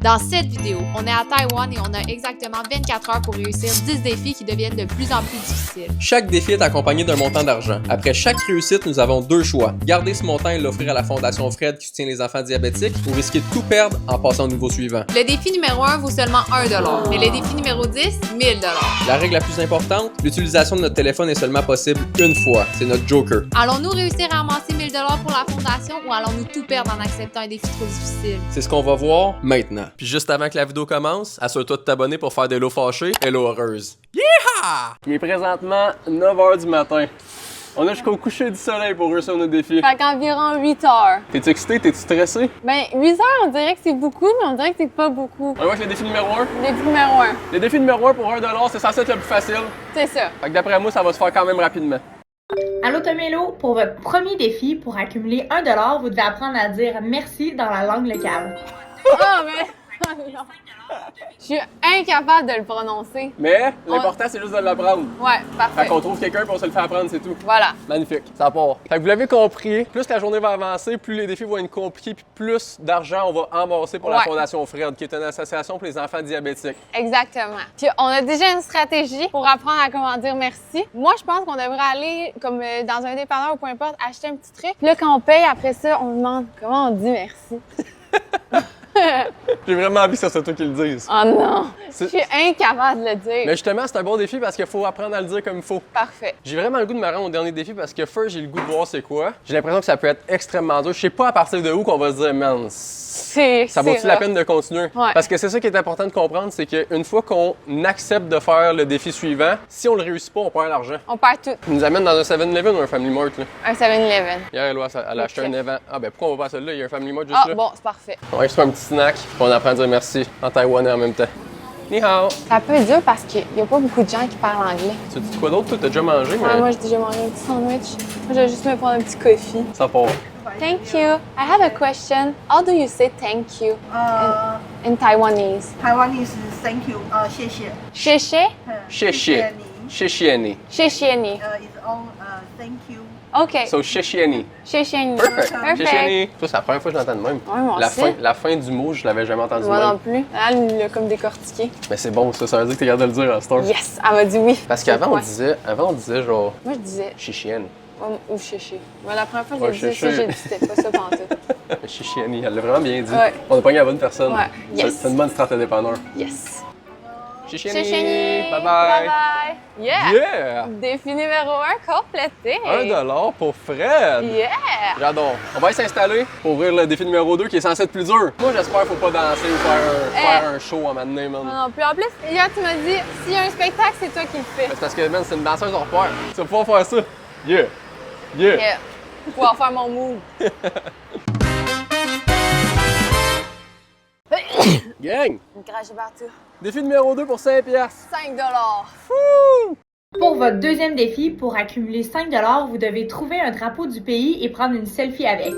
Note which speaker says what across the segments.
Speaker 1: Dans cette vidéo, on est à Taïwan et on a exactement 24 heures pour réussir 10 défis qui deviennent de plus en plus difficiles.
Speaker 2: Chaque défi est accompagné d'un montant d'argent. Après chaque réussite, nous avons deux choix. Garder ce montant et l'offrir à la Fondation Fred qui soutient les enfants diabétiques ou risquer de tout perdre en passant au niveau suivant.
Speaker 1: Le défi numéro 1 vaut seulement 1$, mais le défi numéro 10, 1000$.
Speaker 2: La règle la plus importante, l'utilisation de notre téléphone est seulement possible une fois. C'est notre joker.
Speaker 1: Allons-nous réussir à amasser 1000$ pour la Fondation ou allons-nous tout perdre en acceptant un défi trop difficile?
Speaker 2: C'est ce qu'on va voir maintenant. Puis juste avant que la vidéo commence, assure-toi de t'abonner pour faire des lots fâchés et l'eau heureuse. Yeehaw! Il est présentement 9h du matin. On a jusqu'au coucher du soleil pour réussir notre défi.
Speaker 3: Fait qu'environ 8 heures.
Speaker 2: T'es-tu excité? T'es-tu stressé?
Speaker 3: Ben, 8 heures, on dirait que c'est beaucoup, mais on dirait que c'est pas beaucoup.
Speaker 2: On va avec le défi numéro 1.
Speaker 3: Défi numéro 1.
Speaker 2: Le défi numéro 1 pour 1$, c'est censé être le plus facile.
Speaker 3: C'est ça.
Speaker 2: Fait que d'après moi, ça va se faire quand même rapidement.
Speaker 4: Allô Tomélo, pour votre premier défi, pour accumuler 1$, vous devez apprendre à dire merci dans la langue locale.
Speaker 3: Ah, mais... Oh, non. Je suis incapable de le prononcer.
Speaker 2: Mais l'important, c'est juste de l'apprendre.
Speaker 3: Ouais,
Speaker 2: Fait
Speaker 3: parfait.
Speaker 2: qu'on trouve quelqu'un pour se le faire apprendre, c'est tout.
Speaker 3: Voilà.
Speaker 2: Magnifique, ça part. Fait que vous l'avez compris, plus la journée va avancer, plus les défis vont être compliqués, puis plus d'argent on va amasser pour la
Speaker 3: Ouais.
Speaker 2: Fondation Fred, qui est une association pour les enfants diabétiques.
Speaker 3: Exactement. Puis on a déjà une stratégie pour apprendre à comment dire merci. Moi, je pense qu'on devrait aller, comme dans un dépanneur ou peu importe, acheter un petit truc. Puis là, quand on paye, après ça, on demande comment on dit merci.
Speaker 2: J'ai vraiment envie que ce soit toi qui le dises.
Speaker 3: Oh non! Je
Speaker 2: C'est-
Speaker 3: suis incapable de le dire.
Speaker 2: Mais justement, c'est un bon défi parce qu'il faut apprendre à le dire comme il faut.
Speaker 3: Parfait.
Speaker 2: J'ai vraiment le goût de me rendre au dernier défi parce que first, j'ai le goût de voir c'est quoi. J'ai l'impression que ça peut être extrêmement dur. Je sais pas à partir de où qu'on va se dire, man, ça vaut-tu la peine de continuer?
Speaker 3: Ouais.
Speaker 2: Parce que c'est ça qui est important de comprendre, c'est qu'une fois qu'on accepte de faire le défi suivant, si on le réussit pas, on perd l'argent.
Speaker 3: On perd tout.
Speaker 2: Il nous amène dans un 7-Eleven ou un Family Mart, là.
Speaker 3: Un 7-Eleven.
Speaker 2: Hier, elle a acheté un
Speaker 3: Ok.
Speaker 2: événement. Ah, ben pourquoi on va pas à celui-là? Il y a un Family Mart juste
Speaker 3: Ah,
Speaker 2: là.
Speaker 3: bon, c'est parfait.
Speaker 2: On va juste faire un petit snack, puis on apprend à dire merci en taïwanais en même temps. Ni hao!
Speaker 3: C'est un peu dur parce qu'il n'y a pas beaucoup de gens qui parlent anglais.
Speaker 2: Tu dis quoi d'autre? Toi, t'as déjà mangé, mais
Speaker 3: Ouais, moi, j'ai déjà mangé un petit sandwich. Moi, je vais juste me prendre un petit coffee.
Speaker 2: ça part.
Speaker 3: Thank you. I have a question. How do you say thank you in Taiwanese?
Speaker 5: Taiwanese is thank you, 谢谢。
Speaker 3: Xie
Speaker 2: 谢谢。谢谢你。
Speaker 3: xie ni.
Speaker 5: Is all thank you.
Speaker 3: OK.
Speaker 2: So, 谢谢你。
Speaker 3: Xie ni.
Speaker 2: Perfect.
Speaker 3: Perfect.
Speaker 2: 谢谢你. Ça, c'est la première fois que je l'entends de même.
Speaker 3: Ouais, moi aussi.
Speaker 2: La fin du mot, je l'avais jamais entendu de
Speaker 3: Moi
Speaker 2: même.
Speaker 3: non plus. Elle l'a comme décortiqué.
Speaker 2: Mais c'est bon, ça veut dire que t'es capable de le dire à cette heure.
Speaker 3: Yes! Elle m'a dit oui.
Speaker 2: Parce qu'avant,
Speaker 3: Ouais.
Speaker 2: on disait genre
Speaker 3: Moi, je disais
Speaker 2: chichienne.
Speaker 3: ou xie. Mais la première fois que
Speaker 2: Ouais,
Speaker 3: j'ai dit ça,
Speaker 2: xie.
Speaker 3: j'ai dit c'était pas ça pantoute.
Speaker 2: Chichienne, elle l'a vraiment bien dit.
Speaker 3: Ouais.
Speaker 2: On a pogné la bonne personne.
Speaker 3: Ouais. Yes.
Speaker 2: C'est une bonne strat de dépanneur.
Speaker 3: Yes.
Speaker 2: Chichienne.
Speaker 3: Xie.
Speaker 2: Bye bye.
Speaker 3: Bye bye. Yeah!
Speaker 2: Yeah!
Speaker 3: Défi numéro 1 complété.
Speaker 2: 1$ pour Fred.
Speaker 3: Yeah!
Speaker 2: J'adore. On va s'installer pour ouvrir le défi numéro 2 qui est censé être plus dur. Moi, j'espère qu'il faut pas danser ou faire un show à un moment donné, man.
Speaker 3: Moi non plus. En plus, hier, tu m'as dit, s'il y a un spectacle, c'est toi qui le fais.
Speaker 2: C'est parce que, man, c'est une danseuse hors pair. Tu vas pouvoir faire ça. Yeah! Yeah!
Speaker 3: Yeah. Pour pouvoir faire mon move.
Speaker 2: Gang!
Speaker 3: Me cracher partout.
Speaker 2: Défi numéro 2 pour 5$.
Speaker 3: 5 $.
Speaker 4: Pour votre deuxième défi, pour accumuler 5$, vous devez trouver un drapeau du pays et prendre une selfie avec.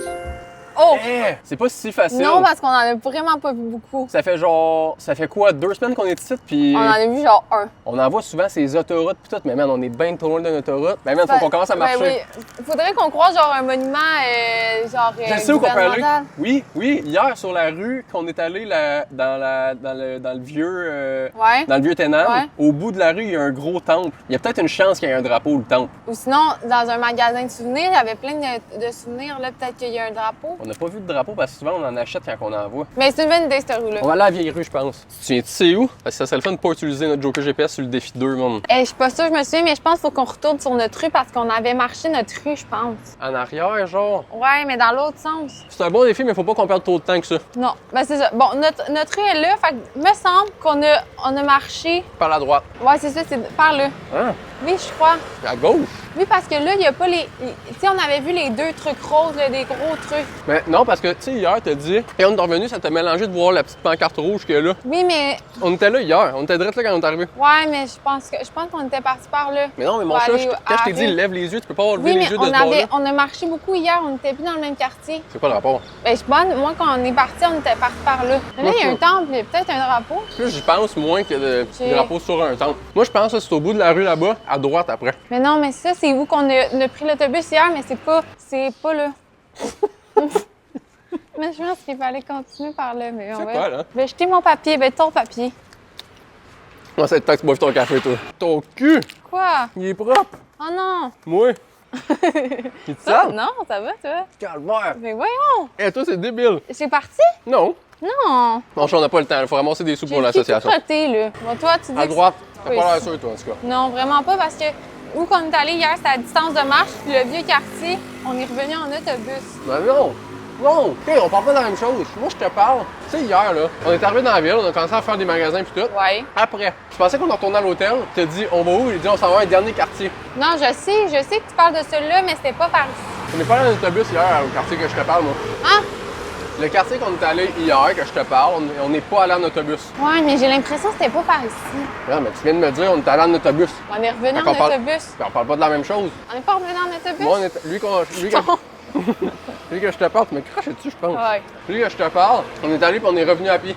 Speaker 3: Oh!
Speaker 2: Eh, c'est pas si facile.
Speaker 3: Non, parce qu'on en a vraiment pas vu beaucoup.
Speaker 2: Ça fait quoi, 2 semaines qu'on est ici, puis
Speaker 3: On en a vu genre un.
Speaker 2: on en voit souvent ces autoroutes pis tout, mais man, on est bien trop loin d'une autoroute. Ben man, faut qu'on commence à marcher.
Speaker 3: Ben oui. Faudrait qu'on croise genre un monument,
Speaker 2: Je sais où qu'on peut aller.
Speaker 3: gouvernemental.
Speaker 2: Oui, hier sur la rue qu'on est allé dans le vieux
Speaker 3: Ouais.
Speaker 2: Ténam,
Speaker 3: Ouais.
Speaker 2: au bout de la rue, il y a un gros temple. Il y a peut-être une chance qu'il y ait un drapeau le temple.
Speaker 3: Ou sinon, dans un magasin de souvenirs, il y avait plein de souvenirs, là, peut-être qu'il y a un drapeau.
Speaker 2: On n'a pas vu de drapeau parce que souvent on en achète quand on en voit.
Speaker 3: Mais c'est une bonne idée, cette rue-là.
Speaker 2: On va aller à la vieille rue, je pense. Tu sais où? Parce que ça serait le fun de pas utiliser notre Joker GPS sur le défi 2, man.
Speaker 3: Je suis pas sûre, je me souviens, mais je pense qu'il faut qu'on retourne sur notre rue parce qu'on avait marché notre rue, je pense.
Speaker 2: En arrière, genre.
Speaker 3: Ouais, mais dans l'autre sens.
Speaker 2: C'est un bon défi, mais faut pas qu'on perde trop de temps que ça.
Speaker 3: Non, ben c'est ça. Bon, notre rue est là, fait que me semble on a marché.
Speaker 2: Par la droite.
Speaker 3: Ouais, c'est ça, c'est par là.
Speaker 2: Hein?
Speaker 3: Oui, je crois.
Speaker 2: À gauche?
Speaker 3: Oui, parce que là, il n'y a pas les. Tu sais, on avait vu les deux trucs roses, là, des gros trucs.
Speaker 2: Mais non, parce que, tu sais, hier, t'as dit, et on est revenu, ça t'a mélangé de voir la petite pancarte rouge qu'il y a là.
Speaker 3: Oui, mais.
Speaker 2: On était là hier, on était direct là quand on est arrivé.
Speaker 3: Ouais, mais je pense qu'on était parti par là.
Speaker 2: Mais non, mais mon
Speaker 3: Pour
Speaker 2: chat,
Speaker 3: aller
Speaker 2: quand je t'ai
Speaker 3: à
Speaker 2: dit,
Speaker 3: rue.
Speaker 2: lève les yeux, tu peux pas lever
Speaker 3: Oui,
Speaker 2: les
Speaker 3: mais
Speaker 2: yeux de ce bord-là.
Speaker 3: on a marché beaucoup hier, on n'était plus dans le même quartier.
Speaker 2: C'est quoi le rapport?
Speaker 3: Ben, je pense, moi, quand on est parti, on était parti par là. Mais là, il y a un temple, il y a peut-être un drapeau.
Speaker 2: Plus j'y pense, moins que de
Speaker 3: J'ai-
Speaker 2: drapeau sur un temple. Moi, je pense que c'est au bout de la rue là-bas, à droite après.
Speaker 3: Mais non, mais ça, c'est où qu'on a pris l'autobus hier, mais c'est pas là. Mais je pense qu'il fallait continuer par là, mais on
Speaker 2: C'est
Speaker 3: va...
Speaker 2: quoi, là?
Speaker 3: Je vais jeter mon papier, ben ton papier.
Speaker 2: Moi, c'est le temps que tu boives ton café, toi. Ton cul,
Speaker 3: Quoi?
Speaker 2: il est propre.
Speaker 3: Oh non!
Speaker 2: Moi. Il te
Speaker 3: Ça,
Speaker 2: sale?
Speaker 3: non, ça va, toi?
Speaker 2: Calvaire.
Speaker 3: Mais voyons!
Speaker 2: Eh, toi, c'est débile.
Speaker 3: C'est parti?
Speaker 2: Non.
Speaker 3: Non!
Speaker 2: Non, on n'a pas le temps. Il faut ramasser des sous pour l'association.
Speaker 3: J'ai là. Bon, toi, tu dis
Speaker 2: À
Speaker 3: que-
Speaker 2: droite. T'as
Speaker 3: Oui,
Speaker 2: pas l'air
Speaker 3: c'est-
Speaker 2: sûr, toi, en tout cas.
Speaker 3: Non, vraiment pas, parce que où qu'on est allé hier, c'était à distance de marche, puis le vieux quartier, on est revenu en autobus.
Speaker 2: Ben non. Non. OK, on parle pas de la même chose. Moi, je te parle. Tu sais, hier, là, on est arrivé dans la ville, on a commencé à faire des magasins puis tout.
Speaker 3: Ouais.
Speaker 2: Après, je pensais qu'on retournait à l'hôtel. Tu t'as dit, on va où? Il dit, on s'en va à un dernier quartier.
Speaker 3: Non, je sais que tu parles de celui-là, mais c'était pas par ici.
Speaker 2: On est pas allé en autobus hier au quartier que je te parle, moi.
Speaker 3: Hein?
Speaker 2: Le quartier qu'on est allé hier, que je te parle, on n'est pas allé en autobus.
Speaker 3: Ouais, mais j'ai l'impression que c'était pas par ici.
Speaker 2: Non, mais tu viens de me dire, on est allé en autobus.
Speaker 3: On est revenu
Speaker 2: Fait qu'on
Speaker 3: en
Speaker 2: parle-
Speaker 3: autobus.
Speaker 2: Puis on parle pas de la même chose.
Speaker 3: On n'est pas revenu en autobus?
Speaker 2: Moi, lui que je te parle, tu me craches dessus, je pense.
Speaker 3: Ouais.
Speaker 2: Lui que je te parle, on est allé puis on est revenu à pied.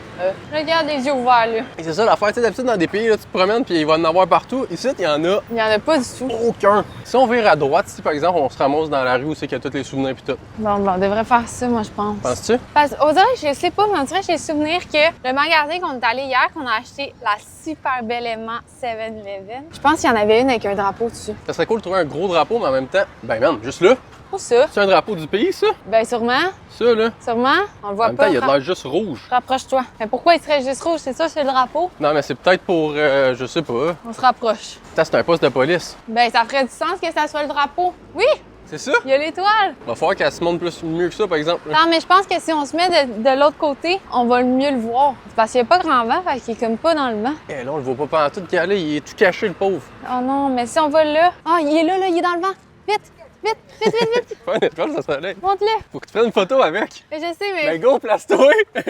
Speaker 3: Regarde les yeux ouverts, là.
Speaker 2: Et c'est ça l'affaire, tu sais, d'habitude dans des pays, là, tu te promènes puis il va en avoir partout. Ici, il y en a
Speaker 3: Il y en a pas du tout.
Speaker 2: aucun. Si on vire à droite, si par exemple on se ramasse dans la rue où c'est qu'il y a tous les souvenirs puis tout,
Speaker 3: Bon, on devrait faire ça, moi, je pense.
Speaker 2: penses-tu?
Speaker 3: Parce qu'on dirait, je sais pas, mais on dirait que j'ai le souvenir que le magasin qu'on est allé hier, qu'on a acheté la super belle aimant 7-Eleven, je pense qu'il y en avait une avec un drapeau dessus.
Speaker 2: Ça serait cool de trouver un gros drapeau, mais en même temps, ben man, juste là,
Speaker 3: Où ça?
Speaker 2: c'est un drapeau du pays, ça?
Speaker 3: Ben sûrement.
Speaker 2: Ça, là.
Speaker 3: Sûrement. On le
Speaker 2: En
Speaker 3: voit
Speaker 2: même
Speaker 3: pas.
Speaker 2: temps, il a de l'air juste rouge.
Speaker 3: Rapproche-toi. Mais pourquoi il serait juste rouge? C'est ça, c'est le drapeau?
Speaker 2: Non, mais c'est peut-être pour, je sais pas.
Speaker 3: On se rapproche.
Speaker 2: Ça, c'est un poste de police.
Speaker 3: Ben, ça ferait du sens que ça soit le drapeau. Oui,
Speaker 2: C'est ça?
Speaker 3: il y a l'étoile.
Speaker 2: Va falloir qu'elle se montre plus mieux que ça, par exemple. là.
Speaker 3: Non, mais je pense que si on se met de l'autre côté, on va mieux le voir. C'est parce qu'il n'y a pas grand vent, fait qu'il est comme pas dans le vent.
Speaker 2: Eh là, on le voit pas tout qu'il y a là, il est tout caché, le pauvre.
Speaker 3: Oh non, mais si on va là... Ah, il est là, il est dans le vent. Vite, vite, vite, vite, vite.
Speaker 2: Pas une étoile, ça serait.
Speaker 3: Monte-le.
Speaker 2: Faut que tu prennes une photo avec.
Speaker 3: Mais je sais, mais...
Speaker 2: Ben go, place-toi! Là,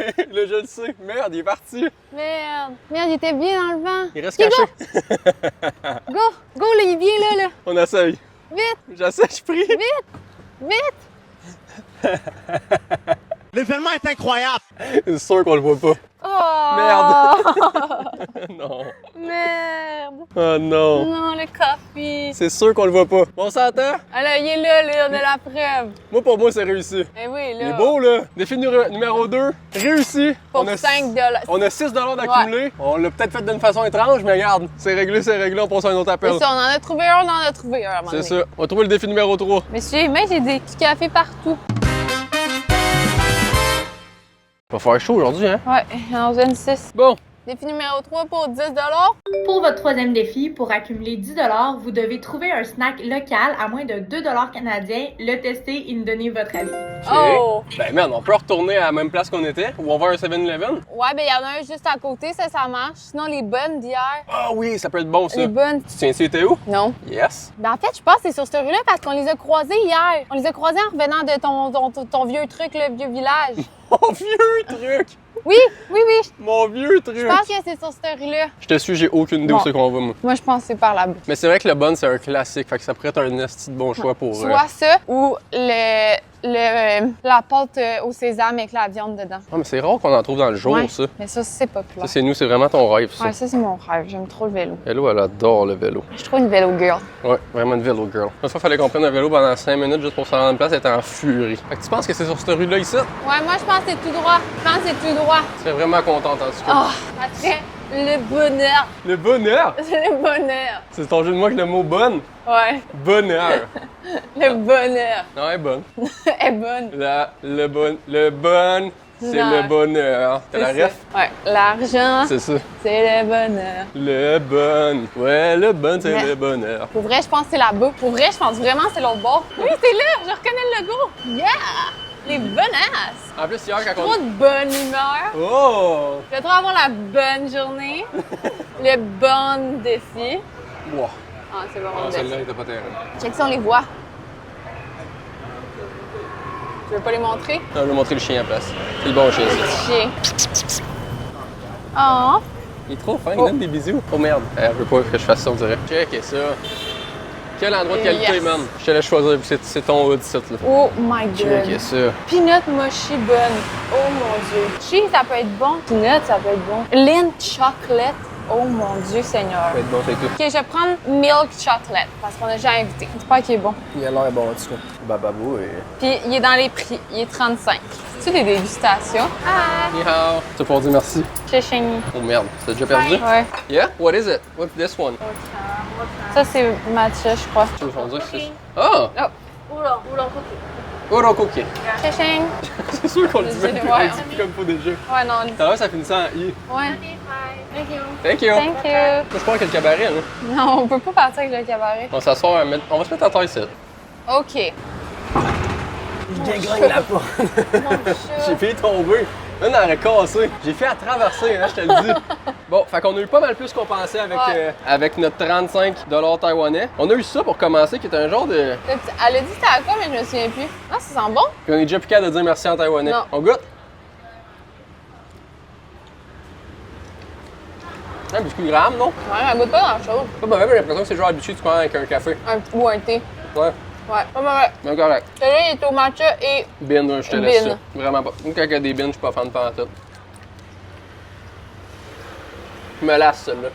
Speaker 2: je le sais. Merde, il est parti.
Speaker 3: Merde. Merde, il était bien dans le vent.
Speaker 2: Il reste
Speaker 3: Ok,
Speaker 2: caché.
Speaker 3: Go, go, là, il est bien là.
Speaker 2: On essaye.
Speaker 3: Vite,
Speaker 2: J'essaie, je prie.
Speaker 3: vite.
Speaker 6: L'événement est incroyable!
Speaker 2: C'est sûr qu'on le voit pas.
Speaker 3: Oh!
Speaker 2: Merde. Non.
Speaker 3: Merde.
Speaker 2: Oh non.
Speaker 3: Non, le coffee.
Speaker 2: C'est sûr qu'on le voit pas. On s'entend?
Speaker 3: Alors, il est là, on a la preuve.
Speaker 2: Moi, pour moi, c'est réussi.
Speaker 3: Eh oui, là.
Speaker 2: Il est beau, là. Défi numéro 2, réussi.
Speaker 3: Pour
Speaker 2: On a
Speaker 3: 5
Speaker 2: On a 6 d'accumulés. On l'a peut-être fait d'une façon étrange, mais regarde, c'est réglé, on passe à un autre appel.
Speaker 3: C'est ça, on en a trouvé un, on en a trouvé un à un moment
Speaker 2: C'est
Speaker 3: donné.
Speaker 2: ça. On va trouver le défi numéro 3.
Speaker 3: Mais j'ai des petits cafés partout.
Speaker 2: Il va faire chaud aujourd'hui, hein?
Speaker 3: Ouais, en zone 6.
Speaker 2: Bon,
Speaker 3: Défi numéro 3 pour 10 $.
Speaker 4: Pour votre troisième défi, pour accumuler 10 $, vous devez trouver un snack local à moins de 2 $ canadiens, le tester et nous donner votre avis.
Speaker 3: Oh!
Speaker 2: ben man, on peut retourner à la même place qu'on était, ou on va à un 7-Eleven.
Speaker 3: Ouais, ben il y en a un juste à côté, ça marche. Sinon, les bonnes d'hier.
Speaker 2: Ah oui, ça peut être bon, ça.
Speaker 3: Les bonnes.
Speaker 2: Tu tiens, c'était où?
Speaker 3: Non.
Speaker 2: Yes.
Speaker 3: Ben en fait, je pense que c'est sur cette rue-là parce qu'on les a croisés hier. On les a croisés en revenant de ton vieux truc, le vieux village.
Speaker 2: Mon vieux truc!
Speaker 3: Oui, oui, oui.
Speaker 2: Mon vieux truc!
Speaker 3: Je pense que c'est sur cette rue-là.
Speaker 2: Je te suis, j'ai aucune idée où
Speaker 3: Bon.
Speaker 2: c'est qu'on va, moi.
Speaker 3: Moi, je pense que c'est par là-bas.
Speaker 2: Mais c'est vrai que le bun, c'est un classique, fait que ça pourrait être un esti de bon choix pour...
Speaker 3: Soit ça ou la pâte au sésame avec la viande dedans.
Speaker 2: Ah, mais c'est rare qu'on en trouve dans le jour,
Speaker 3: Ouais.
Speaker 2: ça.
Speaker 3: Mais ça, c'est pas
Speaker 2: Ça,
Speaker 3: plat.
Speaker 2: c'est nous, c'est vraiment ton rêve, ça.
Speaker 3: Ouais, ça, c'est mon rêve. J'aime trop le vélo.
Speaker 2: Hello, elle adore le vélo.
Speaker 3: Je trouve une vélo girl.
Speaker 2: Ouais, vraiment une vélo girl. Une fois, il fallait qu'on prenne un vélo pendant 5 minutes juste pour se rendre en place, elle était en furie. Fait que tu penses que c'est sur cette rue-là, ici?
Speaker 3: Ouais, moi, je pense que c'est tout droit. Je pense que c'est tout droit.
Speaker 2: Tu serais vraiment contente, en tout cas.
Speaker 3: Ah, après, le bonheur.
Speaker 2: Le bonheur!
Speaker 3: C'est le bonheur.
Speaker 2: C'est ton jeu de mots avec le mot bonne?
Speaker 3: Ouais,
Speaker 2: Bonheur!
Speaker 3: le bonheur.
Speaker 2: Non, elle est bonne.
Speaker 3: Elle est bonne.
Speaker 2: Le bon, c'est
Speaker 3: Non.
Speaker 2: le bonheur. T'as la
Speaker 3: C'est ça.
Speaker 2: ref?
Speaker 3: Ouais, l'argent,
Speaker 2: C'est ça.
Speaker 3: c'est le bonheur.
Speaker 2: Le bon. Ouais, le bon, c'est
Speaker 3: Mais-
Speaker 2: le bonheur.
Speaker 3: Pour vrai, je pense que c'est là-bas. Pour vrai, je pense vraiment que c'est l'autre bord. Oui, c'est là, je reconnais le logo. Yeah! Les bonasses.
Speaker 2: En plus, hier, quand
Speaker 3: Trop de bonne humeur.
Speaker 2: Oh!
Speaker 3: Je vais trop avoir la bonne journée. Le bon défi.
Speaker 2: Wow.
Speaker 3: Ah, c'est vraiment
Speaker 2: Ah,
Speaker 3: le
Speaker 2: celle-là,
Speaker 3: défi.
Speaker 2: était pas terrible.
Speaker 3: Check si on les voit. Tu veux pas les montrer?
Speaker 2: Non, je vais montrer le chien à la place. C'est le bon chien, ça.
Speaker 3: Chien. Oh.
Speaker 2: Il est trop fin, il donne des bisous. Oh merde. Elle veut pas que je fasse ça, on dirait. Check ça. Quel endroit de qualité,
Speaker 3: Yes.
Speaker 2: man. Je te laisse choisir, c'est ton hood, ça, là.
Speaker 3: Oh my god.
Speaker 2: Check ça.
Speaker 3: Peanut mochi bonne. Oh mon dieu. Cheese, ça peut être bon. Peanut, ça peut être bon. Lint chocolate. Oh mon dieu Seigneur.
Speaker 2: Ça va être bon, c'est tout.
Speaker 3: Ok, je vais prendre milk chocolate parce qu'on a déjà invité. J'espère qu'il est bon.
Speaker 2: Il a l'air bon, en tout cas. Bababou et...
Speaker 3: Puis il est dans les prix. Il est 35. C'est-tu des dégustations? Ah!
Speaker 2: Ni hao. C'est pour dire merci.
Speaker 3: Checheng.
Speaker 2: Oh merde, t'as déjà perdu?
Speaker 3: Ouais.
Speaker 2: Yeah? What is it? What's this one?
Speaker 3: Ça, c'est matcha, je crois.
Speaker 2: Tu veux dire que c'est... Ah! Oolong cookie.
Speaker 3: Checheng.
Speaker 2: C'est sûr qu'on le dit même plus,
Speaker 3: Ouais.
Speaker 2: on le dit comme pas déjà.
Speaker 3: Ouais, non.
Speaker 2: Tout à l'heure, ça finissait en I.
Speaker 3: Ouais.
Speaker 2: Thank you.
Speaker 3: Thank you.
Speaker 2: Moi, je pense que le cabaret, là.
Speaker 3: Non, on peut pas partir avec le cabaret.
Speaker 2: On s'assoit, on va se mettre à terre ici.
Speaker 3: OK.
Speaker 2: Je déglingue la porte. J'ai failli tomber. Une aurait cassé. J'ai fait à traverser, hein, je te le dis. Bon, fait qu'on a eu pas mal plus qu'on pensait avec,
Speaker 3: Ouais.
Speaker 2: avec notre 35 $ taïwanais. On a eu ça pour commencer, qui est un genre de...
Speaker 3: Elle a dit c'était à quoi, mais je me souviens plus. Ah, ça sent bon?
Speaker 2: Puis on est déjà plus capable de dire merci en taïwanais.
Speaker 3: Non.
Speaker 2: On goûte? Un biscuit gramme, non?
Speaker 3: Ouais, elle goûte pas grand-chose.
Speaker 2: Pas mauvais, j'ai l'impression que c'est genre habitué, tu prends avec un café.
Speaker 3: Ou un thé.
Speaker 2: Ouais,
Speaker 3: Ouais, pas mauvais.
Speaker 2: mais correct.
Speaker 3: Celui-là, il est au matcha et...
Speaker 2: Bin, là, je te laisse
Speaker 3: Bin.
Speaker 2: ça. Vraiment pas. Quand il y a des bins, je suis pas fan de pantoute. Je me lasse, celle-là.